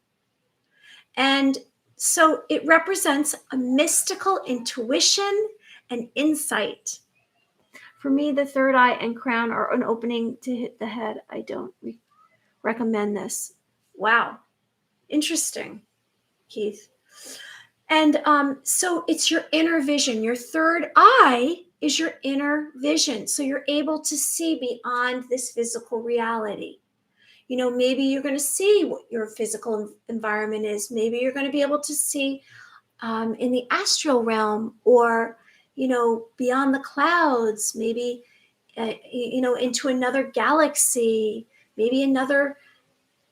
Speaker 1: And so it represents a mystical intuition and insight. For me, the third eye and crown are an opening to hit the head. I don't recommend this. Wow. Interesting, Keith. And so it's your inner vision. Your third eye is your inner vision. So you're able to see beyond this physical reality. Maybe you're going to see what your physical environment is. Maybe you're going to be able to see in the astral realm, or, beyond the clouds, maybe, into another galaxy, maybe another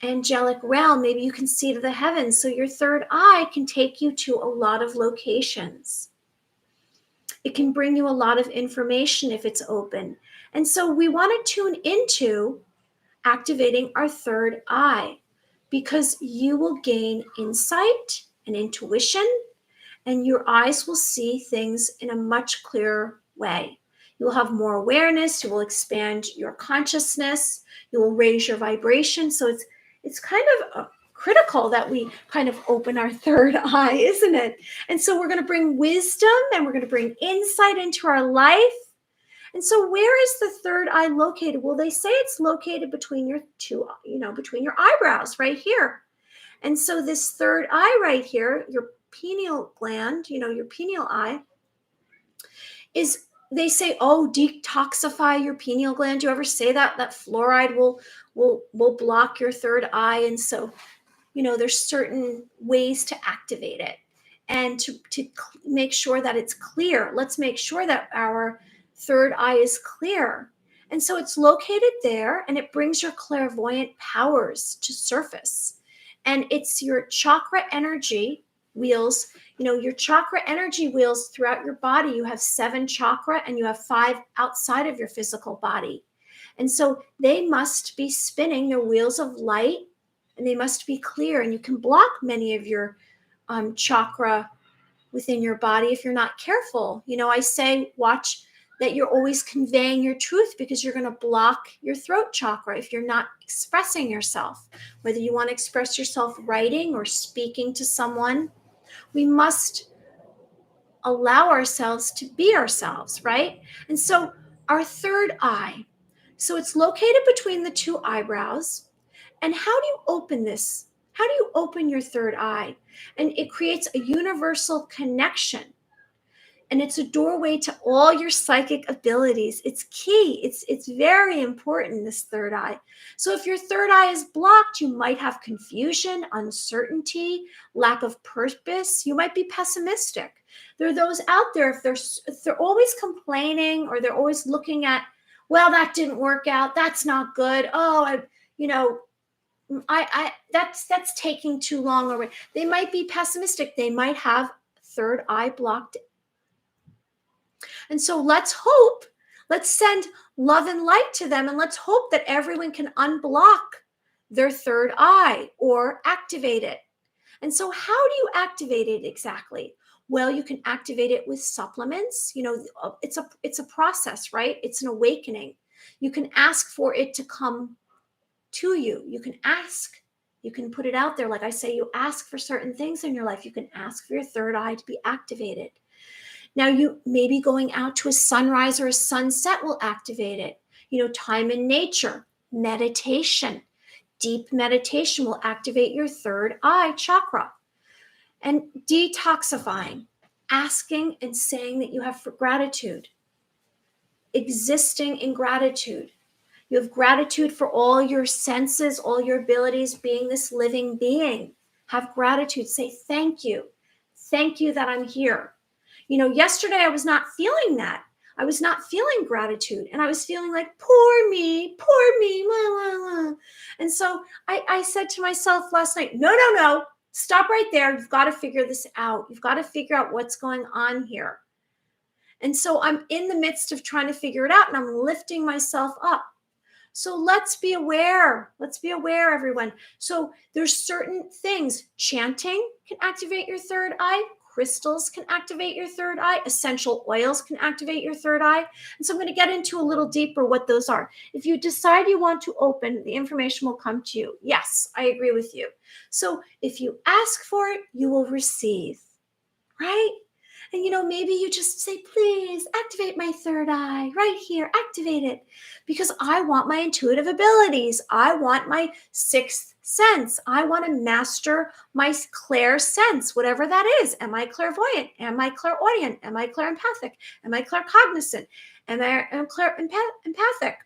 Speaker 1: angelic realm. Maybe you can see to the heavens. So your third eye can take you to a lot of locations. It can bring you a lot of information if it's open. And so we want to tune into activating our third eye, because you will gain insight and intuition, and your eyes will see things in a much clearer way. You will have more awareness. You will expand your consciousness. You will raise your vibration. So it's kind of critical that we kind of open our third eye, isn't it? And so we're going to bring wisdom, and we're going to bring insight into our life. And so where is the third eye located? Well, they say it's located between your between your eyebrows right here. And so this third eye right here, your pineal gland, your pineal eye, is, they say, oh, detoxify your pineal gland. Do you ever say that fluoride will block your third eye? And so, there's certain ways to activate it and to make sure that it's clear. Let's make sure that our third eye is clear. And so it's located there, and it brings your clairvoyant powers to surface. And it's your chakra energy wheels, your chakra energy wheels throughout your body. You have 7 chakra, and you have 5 outside of your physical body. And so they must be spinning their wheels of light, and they must be clear. And you can block many of your chakra within your body if you're not careful. I say, watch that you're always conveying your truth, because you're going to block your throat chakra if you're not expressing yourself. Whether you want to express yourself writing or speaking to someone, we must allow ourselves to be ourselves, right? And so our third eye, so it's located between the 2 eyebrows. And how do you open this? How do you open your third eye? And it creates a universal connection. And it's a doorway to all your psychic abilities. It's key. It's very important, this third eye. So if your third eye is blocked, you might have confusion, uncertainty, lack of purpose. You might be pessimistic. There are those out there, if they're always complaining, or they're always looking at, well, that didn't work out. That's not good. Oh, that's taking too long. Or they might be pessimistic. They might have third eye blocked. And so let's send love and light to them, and let's hope that everyone can unblock their third eye or activate it. And so how do you activate it exactly? Well, you can activate it with supplements. It's a process, right? It's an awakening. You can ask for it to come to you. You can ask. You can put it out there. Like I say, you ask for certain things in your life. You can ask for your third eye to be activated. Now, you maybe going out to a sunrise or a sunset will activate it. Time in nature, meditation, deep meditation will activate your third eye chakra. And detoxifying, asking and saying that you have gratitude, existing in gratitude. You have gratitude for all your senses, all your abilities, being this living being. Have gratitude. Say thank you. Thank you that I'm here. Yesterday I was not feeling that. I was not feeling gratitude, and I was feeling like, poor me, blah, blah, blah. And so I said to myself last night, no, stop right there. You've got to figure this out. You've got to figure out what's going on here. And so I'm in the midst of trying to figure it out, and I'm lifting myself up. So let's be aware. Let's be aware, everyone. So there's certain things. Chanting can activate your third eye. Crystals can activate your third eye. Essential oils can activate your third eye. And so I'm going to get into a little deeper what those are. If you decide you want to open, the information will come to you. Yes, I agree with you. So if you ask for it, you will receive, right? And maybe you just say, please activate my third eye right here, activate it, because I want my intuitive abilities. I want my 6th sense. I want to master my clair sense, whatever that is. Am I clairvoyant? Am I clairaudient? Am I clairempathic? Am I claircognizant? Am I clairempathic?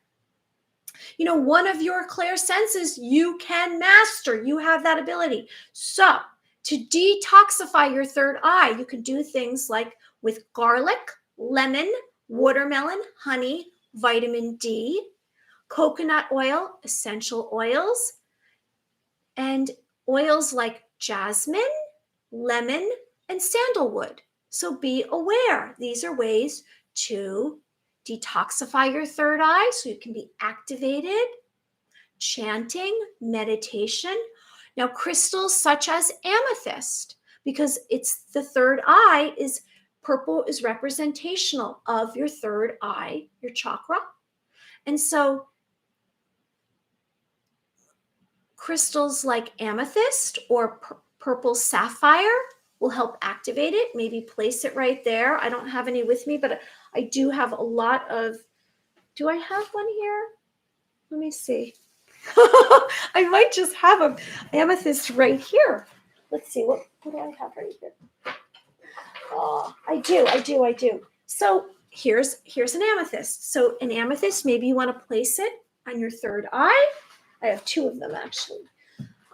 Speaker 1: You know, one of your clair senses you can master. You have that ability. So to detoxify your third eye, you can do things like with garlic, lemon, watermelon, honey, vitamin D, coconut oil, essential oils, and oils like jasmine, lemon, and sandalwood. So be aware. These are ways to detoxify your third eye so you can be activated. Chanting, meditation. Now, crystals such as amethyst, because it's the third eye, is purple is representational of your third eye, your chakra. And so crystals like amethyst or purple sapphire will help activate it. Maybe place it right there. I don't have any with me, but I do have a lot of, do I have one here? Let me see. I might just have an amethyst right here. Let's see, what do I have right here? Oh, I do. So here's an amethyst. So an amethyst, maybe you want to place it on your third eye. I have two of them actually.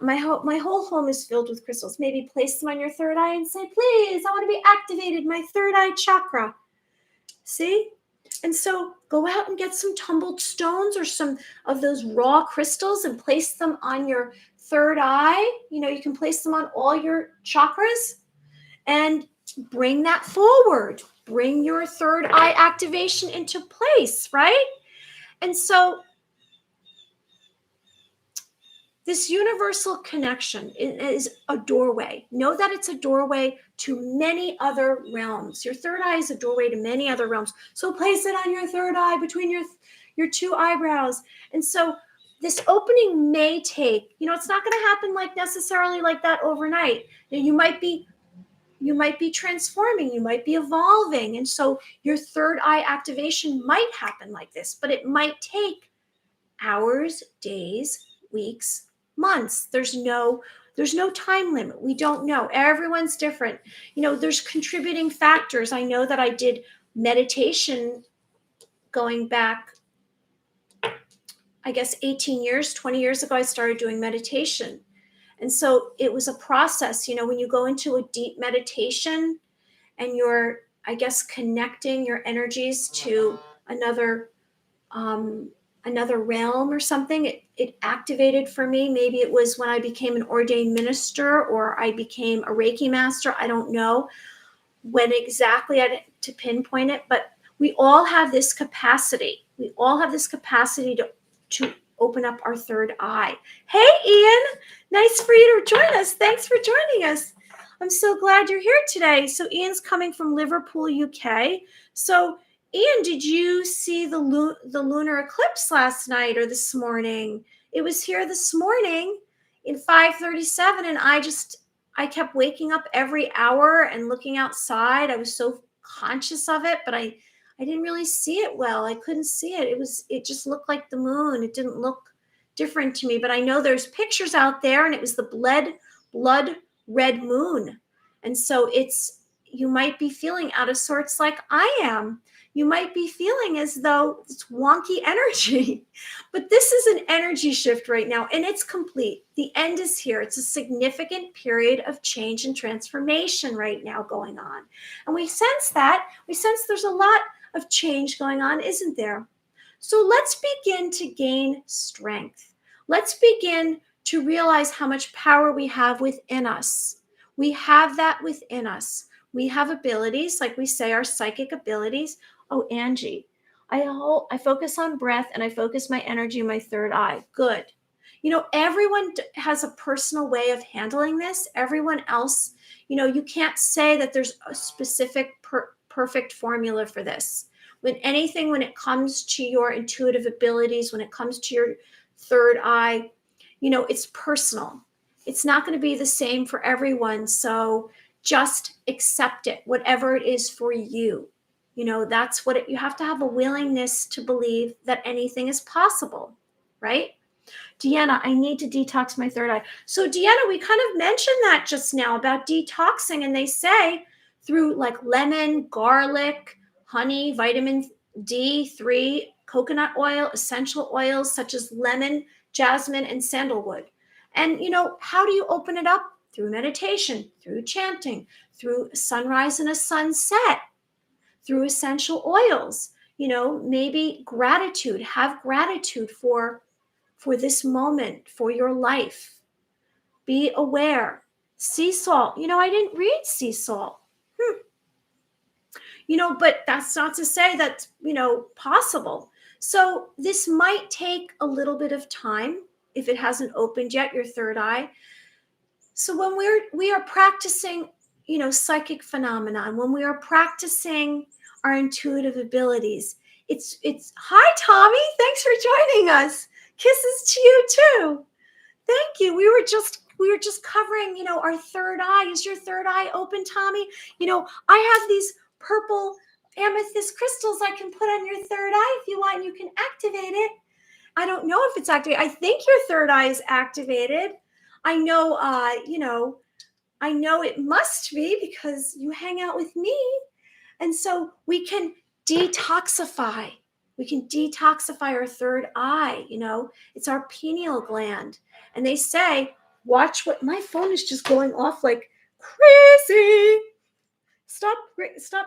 Speaker 1: My whole home is filled with crystals. Maybe place them on your third eye and say, please, I want to be activated, my third eye chakra. See? And so go out and get some tumbled stones or some of those raw crystals and place them on your third eye. You know, you can place them on all your chakras and bring that forward. Bring your third eye activation into place, right? And so this universal connection is a doorway. Know that it's a doorway to many other realms. Your third eye is a doorway to many other realms. So place it on your third eye between your two eyebrows. And so this opening may take, you know, it's not going to happen like necessarily like that overnight. You might be transforming, you might be evolving. And so your third eye activation might happen like this, but it might take hours, days, weeks, months. There's no time limit. We don't know. Everyone's different. You know, there's contributing factors. I know that I did meditation going back, I guess 18 years, 20 years ago, I started doing meditation. And so it was a process, you know, when you go into a deep meditation and you're, I guess, connecting your energies to another realm or something, it activated for me. Maybe it was when I became an ordained minister or I became a Reiki master. I don't know when exactly I had to pinpoint it, but we all have this capacity. We all have this capacity to open up our third eye. Hey, Ian, nice for you to join us. Thanks for joining us. I'm so glad you're here today. So Ian's coming from Liverpool, UK. So Ian, did you see the lunar eclipse last night or this morning? It was here this morning in 5:37, and I kept waking up every hour and looking outside. I was so conscious of it, but I didn't really see it well. I couldn't see it. It just looked like the moon. It didn't look different to me, but I know there's pictures out there, and it was the blood red moon. And so you might be feeling out of sorts like I am. You might be feeling as though it's wonky energy, but this is an energy shift right now, and it's complete. The end is here. It's a significant period of change and transformation right now going on. And we sense that. We sense there's a lot of change going on, isn't there? So let's begin to gain strength. Let's begin to realize how much power we have within us. We have that within us. We have abilities, like we say, our psychic abilities. Oh, Angie, I focus on breath and I focus my energy in my third eye. Good. You know, everyone has a personal way of handling this. Everyone else, you know, you can't say that there's a specific perfect formula for this. When it comes to your intuitive abilities, when it comes to your third eye, you know, it's personal. It's not going to be the same for everyone. So just accept it, whatever it is for you. You know, that's what you have to have a willingness to believe that anything is possible, right? Deanna, I need to detox my third eye. So Deanna, we kind of mentioned that just now about detoxing, and they say through like lemon, garlic, honey, vitamin D3, coconut oil, essential oils such as lemon, jasmine, and sandalwood. And how do you open it up? Through meditation, through chanting, through a sunrise and a sunset, through essential oils. Maybe gratitude. Have gratitude for this moment, for your life. Be aware. Sea salt. I didn't read sea salt. But that's not to say that's, possible. So this might take a little bit of time if it hasn't opened yet, your third eye. So when we are practicing, psychic phenomenon, when we are practicing our intuitive abilities, it's hi Tommy, thanks for joining us. Kisses to you too. Thank you. We were just covering, our third eye. Is your third eye open, Tommy? I have these purple amethyst crystals I can put on your third eye if you want. You can activate it. I don't know if it's activated. I think your third eye is activated. I know, I know it must be because you hang out with me. And so we can detoxify. We can detoxify our third eye. It's our pineal gland. And they say, watch what my phone is just going off like crazy. Stop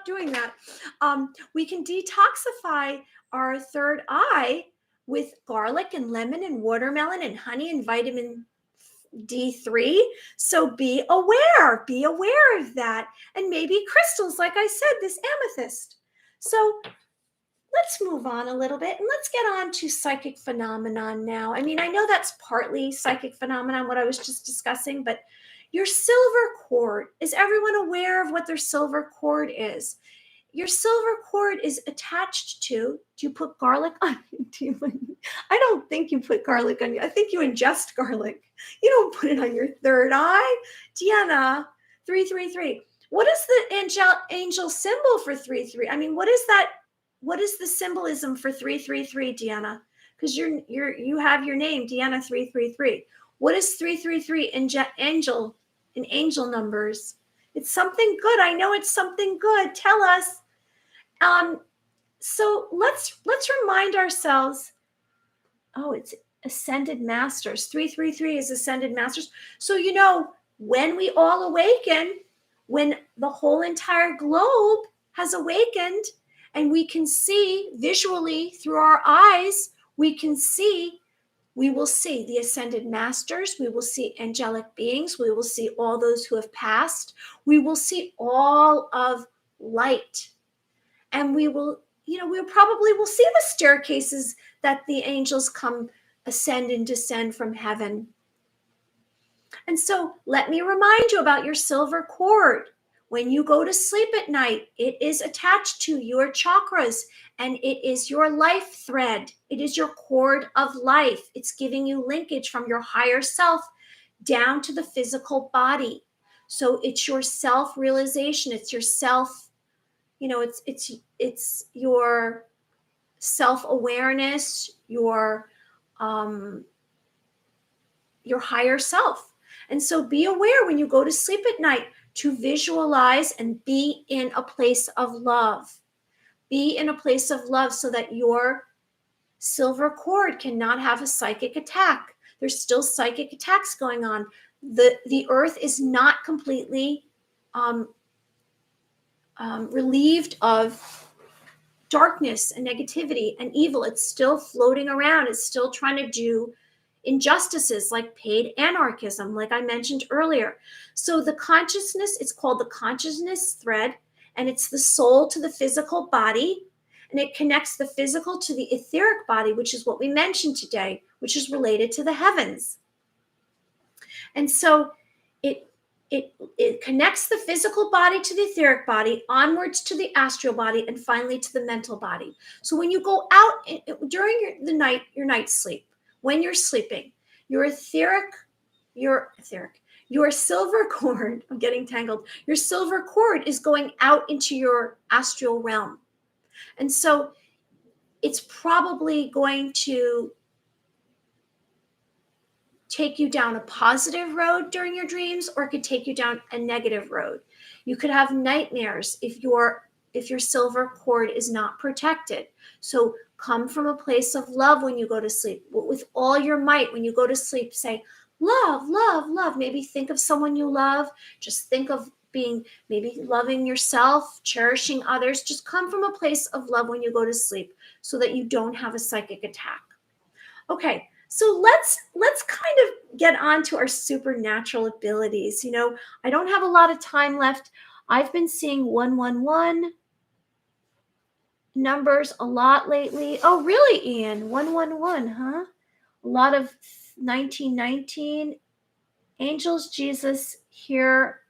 Speaker 1: doing that. We can detoxify our third eye with garlic and lemon and watermelon and honey and vitamin D3. So be aware of that. And maybe crystals, like I said, this amethyst. So let's move on a little bit and let's get on to psychic phenomenon now. I mean, I know that's partly psychic phenomenon, what I was just discussing, but your silver cord, is everyone aware of what their silver cord is? Your silver cord is attached to, do you put garlic on? I don't think you put garlic on you. I think you ingest garlic. You don't put it on your third eye. Deanna, 333. What is the angel symbol for 33? I mean, what is that? What is the symbolism for 333, Deanna? Because you have your name, Deanna 333. What is 333 in angel numbers? It's something good. I know it's something good. Tell us. So let's remind ourselves. Oh, it's ascended masters. 333 is ascended masters. So when we all awaken, when the whole entire globe has awakened, and we can see visually through our eyes, we will see the ascended masters. We will see angelic beings. We will see all those who have passed. We will see all of light. And we probably will see the staircases that the angels come ascend and descend from heaven. And so let me remind you about your silver cord. When you go to sleep at night, it is attached to your chakras and it is your life thread. It is your cord of life. It's giving you linkage from your higher self down to the physical body. So it's your self-realization. It's your self, it's your self-awareness, your higher self. And so be aware when you go to sleep at night to visualize and be in a place of love. Be in a place of love so that your silver cord cannot have a psychic attack. There's still psychic attacks going on. The earth is not completely relieved of darkness and negativity and evil. It's still floating around. It's still trying to do injustices like paid anarchism, like I mentioned earlier. So the consciousness, it's called the consciousness thread, and it's the soul to the physical body, and it connects the physical to the etheric body, which is what we mentioned today, which is related to the heavens. And so it connects the physical body to the etheric body, onwards to the astral body, and finally to the mental body. So when you go out during your night sleep, when you're sleeping, your silver cord, I'm getting tangled, your silver cord is going out into your astral realm. And so it's probably going to take you down a positive road during your dreams, or it could take you down a negative road. You could have nightmares if your silver cord is not protected. So come from a place of love when you go to sleep. With all your might, when you go to sleep, say, love, love, love. Maybe think of someone you love. Just think of being, maybe loving yourself, cherishing others. Just come from a place of love when you go to sleep so that you don't have a psychic attack. Okay, so let's kind of get on to our supernatural abilities. You know, I don't have a lot of time left. I've been seeing 111 numbers a lot lately. Oh, really, Ian? 111, huh? A lot of 1919. Angels, Jesus, hear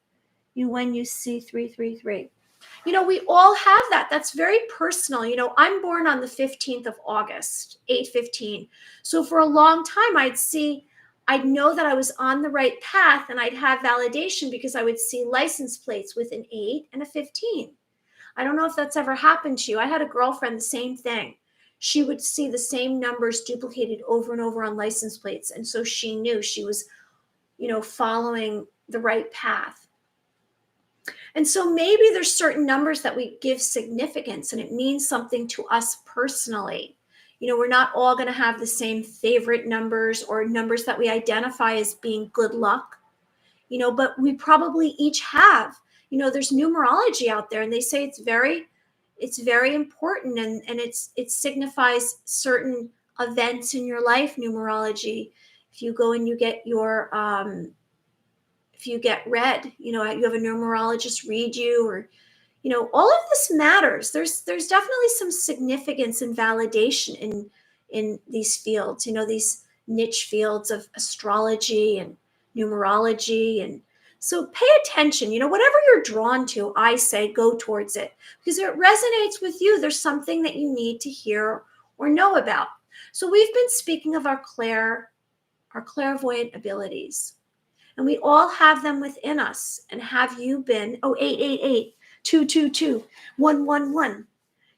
Speaker 1: you when you see 333. You know, we all have that. That's very personal. You know, I'm born on the 15th of August, 8/15. So for a long time, I'd know that I was on the right path, and I'd have validation because I would see license plates with an 8 and a 15. I don't know if that's ever happened to you. I had a girlfriend, the same thing. She would see the same numbers duplicated over and over on license plates. And so she knew she was, you know, following the right path. And so maybe there's certain numbers that we give significance and it means something to us personally. You know, we're not all going to have the same favorite numbers or numbers that we identify as being good luck, you know, but we probably each have, you know, there's numerology out there and they say it's very important, and it signifies certain events in your life, numerology. If you go and you get your if you get read, you know, you have a numerologist read you, or, you know, all of this matters. There's definitely some significance and validation in these fields, you know, these niche fields of astrology and numerology. And so pay attention, you know, whatever you're drawn to, I say go towards it, because if it resonates with you, there's something that you need to hear or know about. So we've been speaking of our clairvoyant abilities. And we all have them within us. And have you been, 888, 222, 111.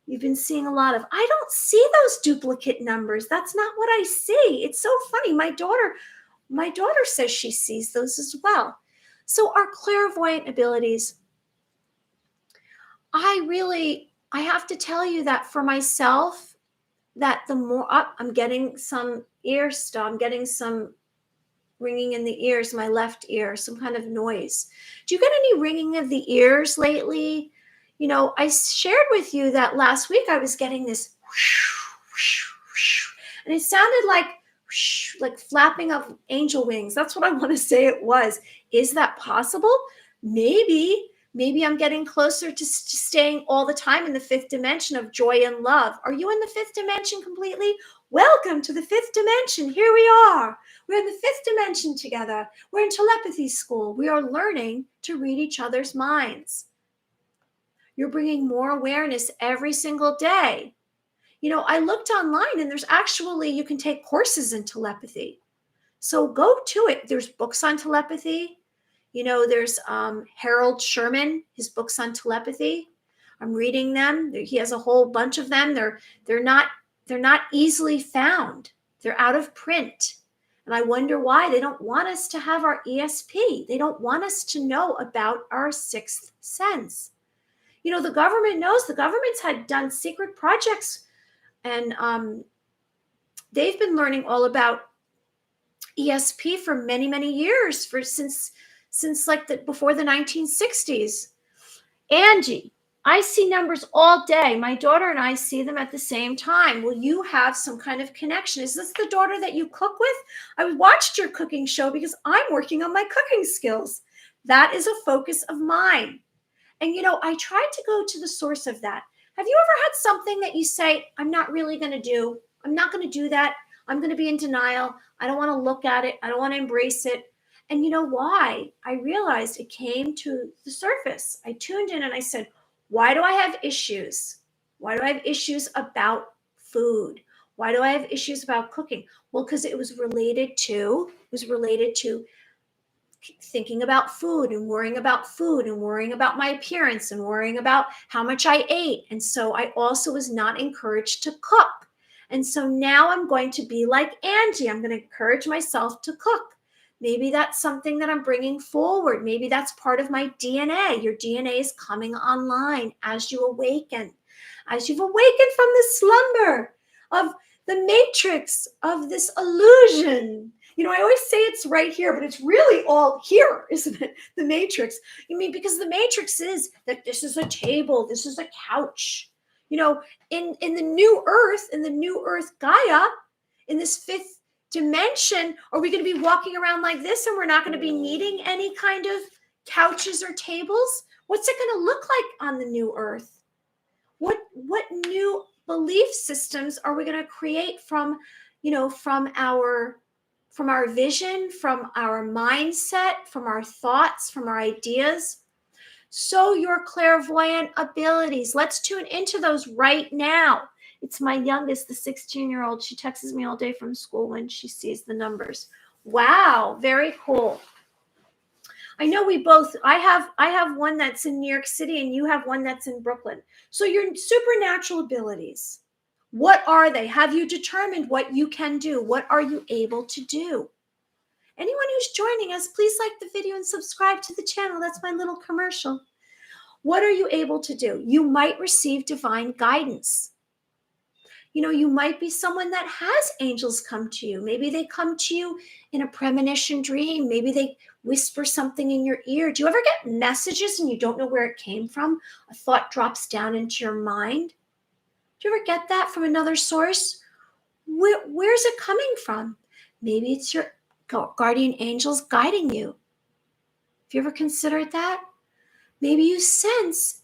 Speaker 1: You've been seeing a lot of, I don't see those duplicate numbers. That's not what I see. It's so funny. My daughter says she sees those as well. So our clairvoyant abilities, I have to tell you that for myself, that the more I'm getting some ear stuff, I'm getting some ringing in the ears, my left ear, some kind of noise. Do you get any ringing of the ears lately? You know, I shared with you that last week I was getting this whoosh, whoosh, whoosh, and it sounded like whoosh, like flapping of angel wings. That's what I want to say it was. Is that possible? Maybe I'm getting closer to staying all the time in the fifth dimension of joy and love. Are you in the fifth dimension completely? Welcome to the fifth dimension. Here we are. We're in the fifth dimension together. We're in telepathy school. We are learning to read each other's minds. You're bringing more awareness every single day. You know, I looked online and there's actually, you can take courses in telepathy. So go to it. There's books on telepathy. You know, there's Harold Sherman, his books on telepathy. I'm reading them. He has a whole bunch of them. They're not easily found. They're out of print. And I wonder why. They don't want us to have our ESP. They don't want us to know about our sixth sense. You know, the government knows. The government's had done secret projects, and they've been learning all about ESP for many, many years, since like before the 1960s. Angie, I see numbers all day. My daughter and I see them at the same time. Will you have some kind of connection? Is this the daughter that you cook with? I watched your cooking show because I'm working on my cooking skills. That is a focus of mine. And, you know, I tried to go to the source of that. Have you ever had something that you say, I'm not really going to do? I'm not going to do that. I'm going to be in denial. I don't want to look at it. I don't want to embrace it. And you know why? I realized it came to the surface. I tuned in and I said, why do I have issues? Why do I have issues about food? Why do I have issues about cooking? Well, because it was related to thinking about food and worrying about my appearance and worrying about how much I ate. And so I also was not encouraged to cook. And so now I'm going to be like Angie. I'm going to encourage myself to cook. Maybe that's something that I'm bringing forward. Maybe that's part of my DNA. Your DNA is coming online as you awaken, as you've awakened from the slumber of the matrix of this illusion. You know, I always say it's right here, but it's really all here, isn't it? The matrix. You mean, because the matrix is that this is a table, this is a couch. You know, in the new earth Gaia, in this fifth dimension, are we going to be walking around like this and we're not going to be needing any kind of couches or tables? What's it going to look like on the new earth? What new belief systems are we going to create from, you know, from our vision, from our mindset, from our thoughts, from our ideas? So your clairvoyant abilities, let's tune into those right now. It's my youngest, the 16-year-old. She texts me all day from school when she sees the numbers. Wow, very cool. I know we both, I have one that's in New York City and you have one that's in Brooklyn. So your supernatural abilities, what are they? Have you determined what you can do? What are you able to do? Anyone who's joining us, please like the video and subscribe to the channel. That's my little commercial. What are you able to do? You might receive divine guidance. You know, you might be someone that has angels come to you. Maybe they come to you in a premonition dream. Maybe they whisper something in your ear. Do you ever get messages and you don't know where it came from? A thought drops down into your mind. Do you ever get that from another source? Where's it coming from? Maybe it's your guardian angels guiding you. Have you ever considered that? Maybe you sense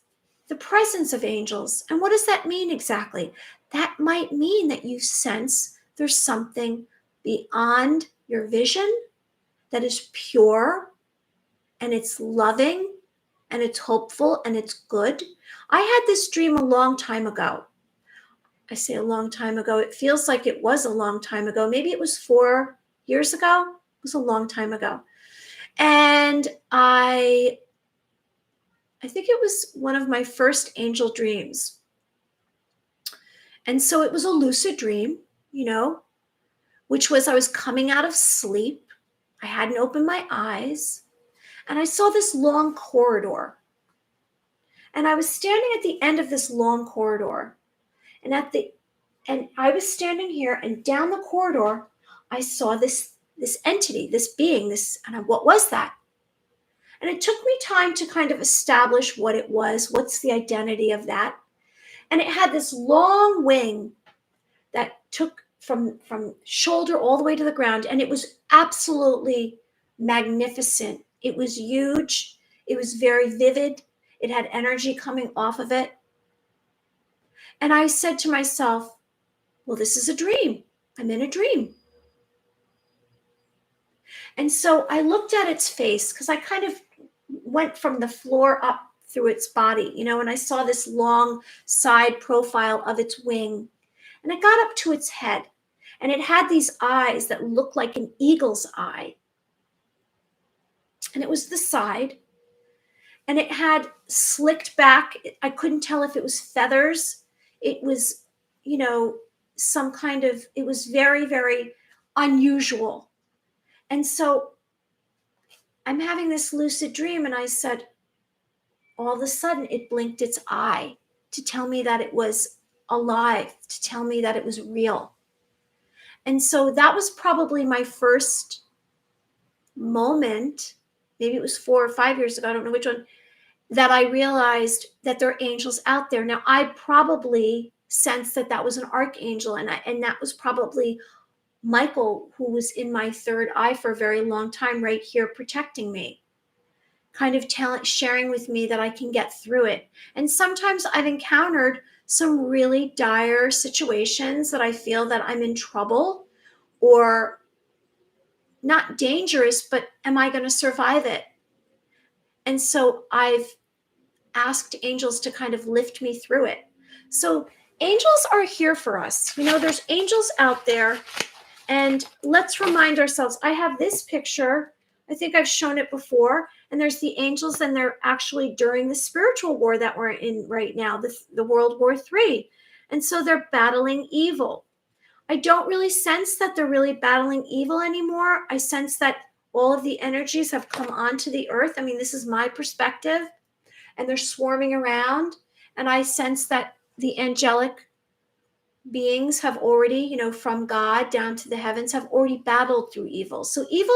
Speaker 1: the presence of angels. And what does that mean exactly? That might mean that you sense there's something beyond your vision that is pure and it's loving and it's hopeful and it's good. I had this dream a long time ago. I say a long time ago. It feels like it was a long time ago. Maybe it was 4 years ago. It was a long time ago. And I think it was one of my first angel dreams. And so it was a lucid dream, you know, which was I was coming out of sleep. I hadn't opened my eyes. And I saw this long corridor. And I was standing at the end of this long corridor. And I was standing here, and down the corridor, I saw this entity, this being, and what was that? And it took me time to kind of establish what it was. What's the identity of that? And it had this long wing that took from shoulder all the way to the ground. And it was absolutely magnificent. It was huge. It was very vivid. It had energy coming off of it. And I said to myself, well, this is a dream. I'm in a dream. And so I looked at its face because I kind of went from the floor up through its body, you know, and I saw this long side profile of its wing. And I got up to its head, and it had these eyes that looked like an eagle's eye. And it was the side, and it had slicked back. I couldn't tell if it was feathers. It was, you know, some kind of, it was very, very unusual. And so I'm having this lucid dream, and I said, all of a sudden it blinked its eye to tell me that it was alive, to tell me that it was real. And so that was probably my first moment, maybe it was 4 or 5 years ago, I don't know which one, that I realized that there are angels out there. Now, I probably sensed that that was an archangel, and that was probably Michael, who was in my third eye for a very long time, right here protecting me, kind of sharing with me that I can get through it. And sometimes I've encountered some really dire situations that I feel that I'm in trouble, or not dangerous, but am I going to survive it? And so I've asked angels to kind of lift me through it. So angels are here for us. You know, there's angels out there. And let's remind ourselves, I have this picture. I think I've shown it before. And there's the angels, and they're actually during the spiritual war that we're in right now, the World War III. And so they're battling evil. I don't really sense that they're really battling evil anymore. I sense that all of the energies have come onto the earth. I mean, this is my perspective, and they're swarming around. And I sense that the angelic beings have already, from God down to the heavens, have already battled through evil. So evil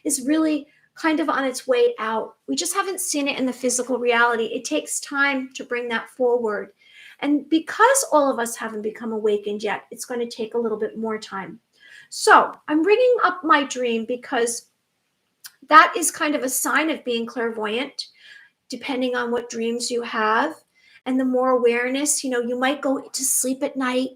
Speaker 1: is really kind of on its way out. We just haven't seen it in the physical reality. It takes time to bring that forward. And because all of us haven't become awakened yet, it's going to take a little bit more time. So I'm bringing up my dream because that is kind of a sign of being clairvoyant, depending on what dreams you have. And the more awareness, you might go to sleep at night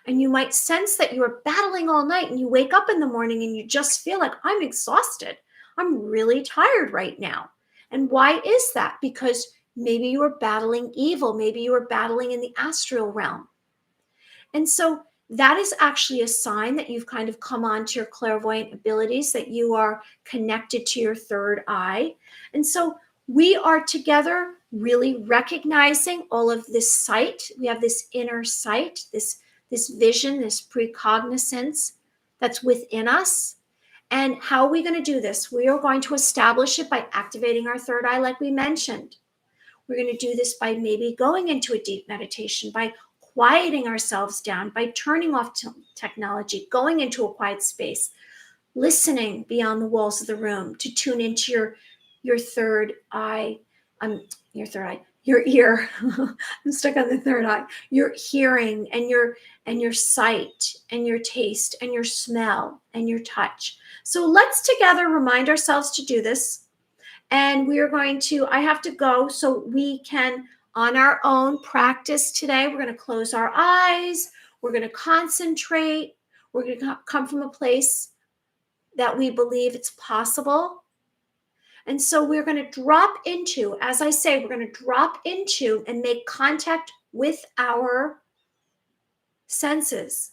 Speaker 1: and you might sense that you are battling all night, and you wake up in the morning and you just feel like, I'm exhausted. I'm really tired right now. And why is that? Because maybe you are battling evil. Maybe you are battling in the astral realm. And so that is actually a sign that you've kind of come onto your clairvoyant abilities, that you are connected to your third eye. And so we are together really recognizing all of this sight. We have this inner sight, this vision, this precognizance that's within us. And how are we going to do this? We are going to establish it by activating our third eye, like we mentioned. We're going to do this by maybe going into a deep meditation, by quieting ourselves down, by turning off technology, going into a quiet space, listening beyond the walls of the room to tune into your third eye, your ear. I'm stuck on the third eye. Your hearing and your sight and your taste and your smell and your touch. So let's together remind ourselves to do this. And we are going to, I have to go so we can, on our own, practice today. We're going to close our eyes. We're going to concentrate. We're going to come from a place that we believe it's possible. And so we're going to drop into, as I say, we're going to drop into and make contact with our senses.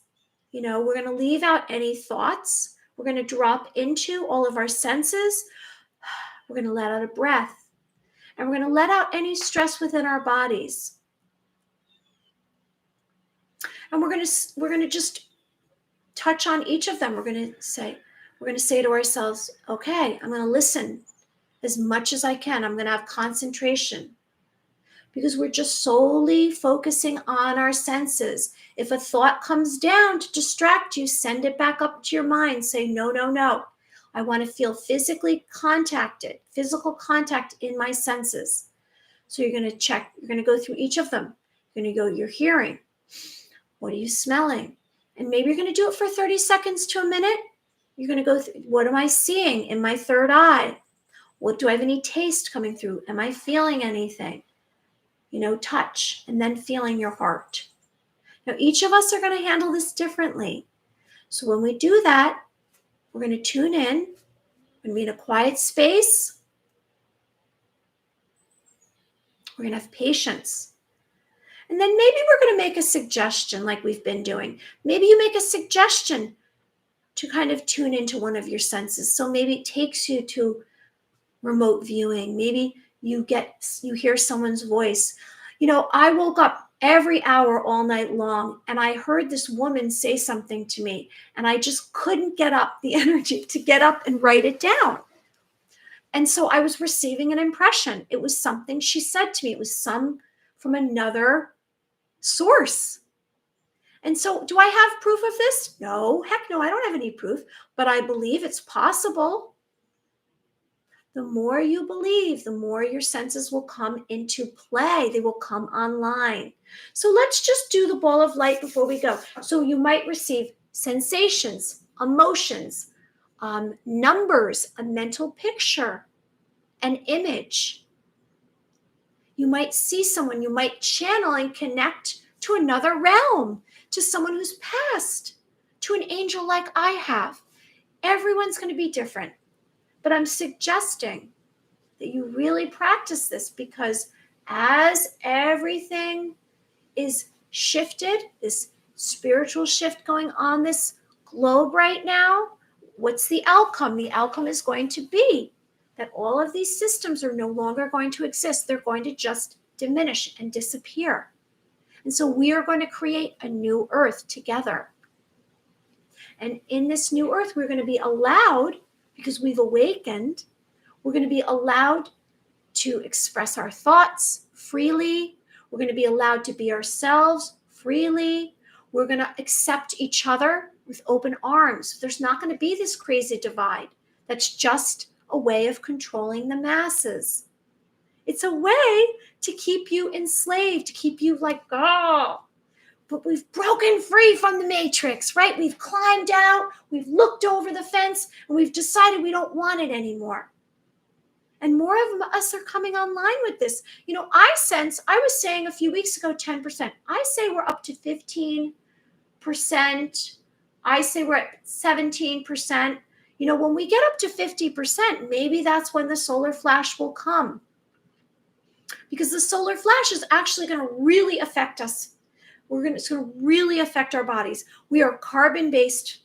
Speaker 1: We're going to leave out any thoughts. We're going to drop into all of our senses. We're going to let out a breath. And we're going to let out any stress within our bodies. And we're going to just touch on each of them. We're going to say to ourselves, okay, I'm going to listen as much as I can. I'm going to have concentration, because we're just solely focusing on our senses. If a thought comes down to distract you, send it back up to your mind. Say, no, no, no. I want to feel physical contact in my senses. So you're going to check, you're going to go through each of them. You're going to go, you're hearing. What are you smelling? And maybe you're going to do it for 30 seconds to a minute. You're going to go through, what am I seeing in my third eye? What do I have any taste coming through? Am I feeling anything? Touch, and then feeling your heart. Now, each of us are going to handle this differently. So when we do that, we're going to tune in. We're going to be in a quiet space. We're going to have patience. And then maybe we're going to make a suggestion like we've been doing. Maybe you make a suggestion to kind of tune into one of your senses. So maybe it takes you to remote viewing. Maybe you hear someone's voice. I woke up every hour all night long, and I heard this woman say something to me, and I just couldn't get up the energy to get up and write it down. And so I was receiving an impression. It was something she said to me. It was from another source. And so do I have proof of this? No, heck no, I don't have any proof, but I believe it's possible. The more you believe, the more your senses will come into play. They will come online. So let's just do the ball of light before we go. So you might receive sensations, emotions, numbers, a mental picture, an image. You might see someone, you might channel and connect to another realm, to someone who's passed, to an angel like I have. Everyone's going to be different. But I'm suggesting that you really practice this, because as everything is shifted, this spiritual shift going on this globe right now, what's the outcome? The outcome is going to be that all of these systems are no longer going to exist. They're going to just diminish and disappear. And so we are going to create a new earth together. And in this new earth, we're going to be allowed, because we've awakened, we're going to be allowed to express our thoughts freely. We're going to be allowed to be ourselves freely. We're going to accept each other with open arms. There's not going to be this crazy divide. That's just a way of controlling the masses. It's a way to keep you enslaved, to keep you like, oh, but we've broken free from the matrix, right? We've climbed out, we've looked over the fence, and we've decided we don't want it anymore. And more of us are coming online with this. You know, I was saying a few weeks ago, 10%. I say we're up to 15%. I say we're at 17%. You know, when we get up to 50%, maybe that's when the solar flash will come. Because the solar flash is actually going to really affect us. It's going to really affect our bodies. We are carbon-based,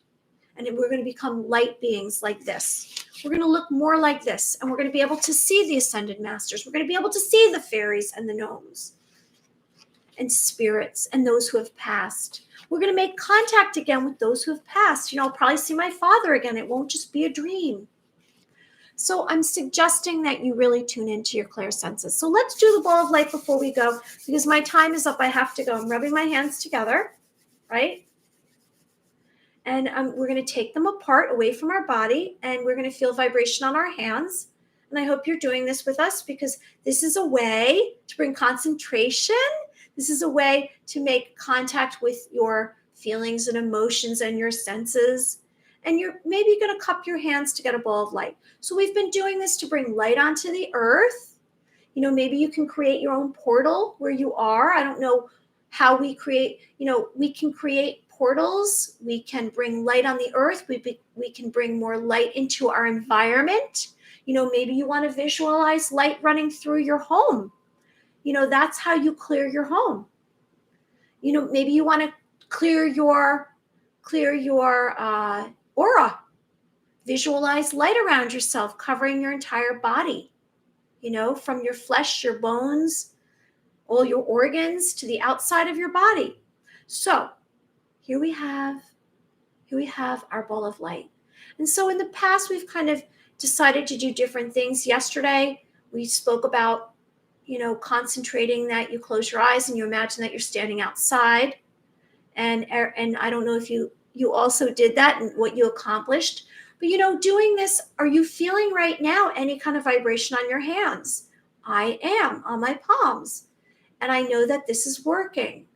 Speaker 1: and we're going to become light beings like this. We're going to look more like this, and we're going to be able to see the ascended masters. We're going to be able to see the fairies and the gnomes and spirits and those who have passed. We're going to make contact again with those who have passed. You know, I'll probably see my father again. It won't just be a dream. So I'm suggesting that you really tune into your clairsenses. So let's do the ball of light before we go, because my time is up. I have to go. I'm rubbing my hands together, right? And we're going to take them apart away from our body, and we're going to feel vibration on our hands. And I hope you're doing this with us, because this is a way to bring concentration. This is a way to make contact with your feelings and emotions and your senses. And you're maybe going to cup your hands to get a ball of light. So we've been doing this to bring light onto the earth. You know, maybe you can create your own portal where you are. I don't know how we create, you know, we can create portals. We can bring light on the earth. We can bring more light into our environment. You know, maybe you want to visualize light running through your home. You know, that's how you clear your home. You know, maybe you want to clear your aura. Visualize light around yourself, covering your entire body, you know, from your flesh, your bones, all your organs to the outside of your body. So here we have our ball of light. And so in the past, we've kind of decided to do different things. Yesterday, we spoke about, you know, concentrating that you close your eyes and you imagine that you're standing outside. And I don't know if you also did that and what you accomplished. But, you know, doing this, are you feeling right now any kind of vibration on your hands? I am, on my palms. And I know that this is working.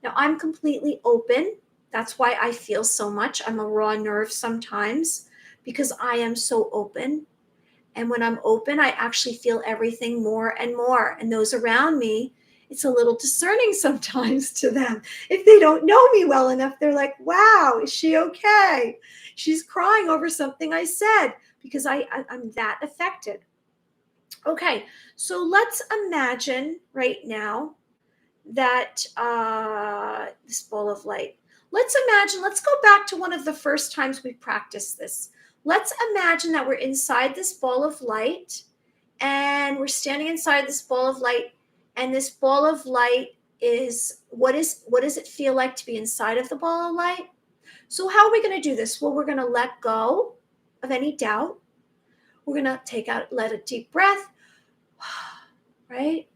Speaker 1: Now, I'm completely open. That's why I feel so much. I'm a raw nerve sometimes, because I am so open. And when I'm open, I actually feel everything more and more. And those around me, it's a little discerning sometimes to them. If they don't know me well enough, they're like, wow, is she okay? She's crying over something I said, because I'm that affected. Okay, so let's imagine right now that this ball of light. Let's go back to one of the first times we practiced this. Let's imagine that we're inside this ball of light, and we're standing inside this ball of light, and this ball of light is, what does it feel like to be inside of the ball of light? So how are we going to do this? Well, we're going to let go of any doubt. We're going to let a deep breath, right?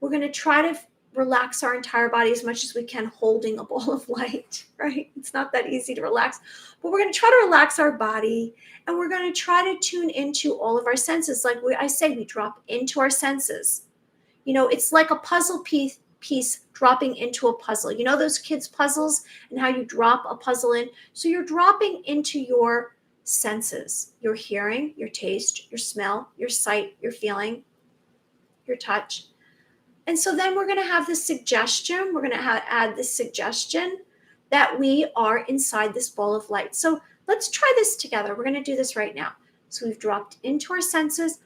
Speaker 1: We're going to try to relax our entire body as much as we can, holding a ball of light, right? It's not that easy to relax, but we're going to try to relax our body, and we're going to try to tune into all of our senses. Like I say, we drop into our senses. You know, it's like a puzzle piece dropping into a puzzle. You know those kids' puzzles and how you drop a puzzle in? So you're dropping into your senses, your hearing, your taste, your smell, your sight, your feeling, your touch. And so then we're going to have this suggestion. We're going to add this suggestion that we are inside this ball of light. So let's try this together. We're going to do this right now. So we've dropped into our senses.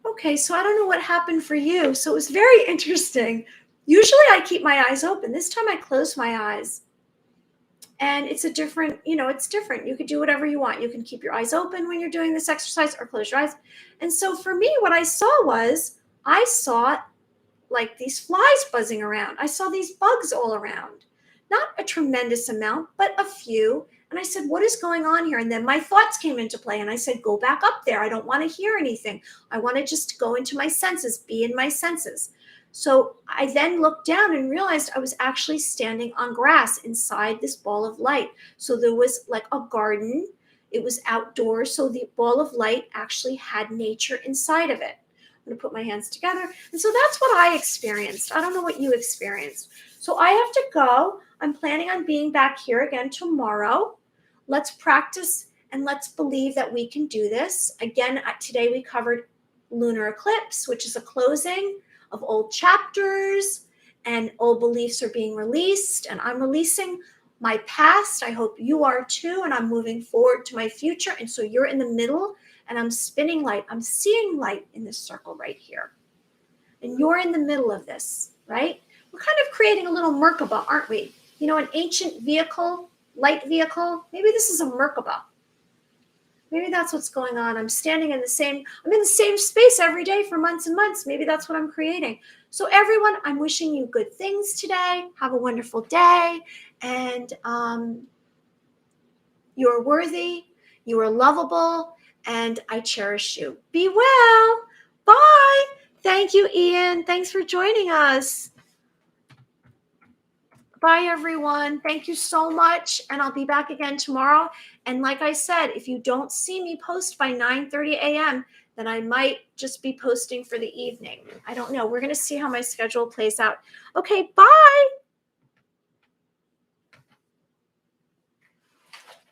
Speaker 1: Okay, so I don't know what happened for you. So it was very interesting. Usually I keep my eyes open. This time I closed my eyes. And it's a different, it's different. You could do whatever you want. You can keep your eyes open when you're doing this exercise or close your eyes. And so for me, what I saw like these flies buzzing around. I saw these bugs all around. Not a tremendous amount, but a few. And I said, what is going on here? And then my thoughts came into play. And I said, go back up there. I don't want to hear anything. I want to just go into my senses, be in my senses. So I then looked down and realized I was actually standing on grass inside this ball of light. So there was like a garden. It was outdoors. So the ball of light actually had nature inside of it. I'm going to put my hands together. And so that's what I experienced. I don't know what you experienced. So I have to go. I'm planning on being back here again tomorrow. Let's practice and let's believe that we can do this. Again, today we covered lunar eclipse, which is a closing of old chapters, and old beliefs are being released. And I'm releasing my past. I hope you are too. And I'm moving forward to my future. And so you're in the middle. And I'm spinning light. I'm seeing light in this circle right here. And you're in the middle of this, right? We're kind of creating a little Merkaba, aren't we? An ancient vehicle, light vehicle. Maybe this is a Merkaba. Maybe that's what's going on. I'm in the same space every day for months and months. Maybe that's what I'm creating. So everyone, I'm wishing you good things today. Have a wonderful day. And you're worthy. You are lovable. And I cherish you. Be well. Bye. Thank you, Ian. Thanks for joining us. Bye, everyone. Thank you so much. And I'll be back again tomorrow. And like I said, if you don't see me post by 9:30 a.m., then I might just be posting for the evening. I don't know. We're going to see how my schedule plays out. Okay, bye.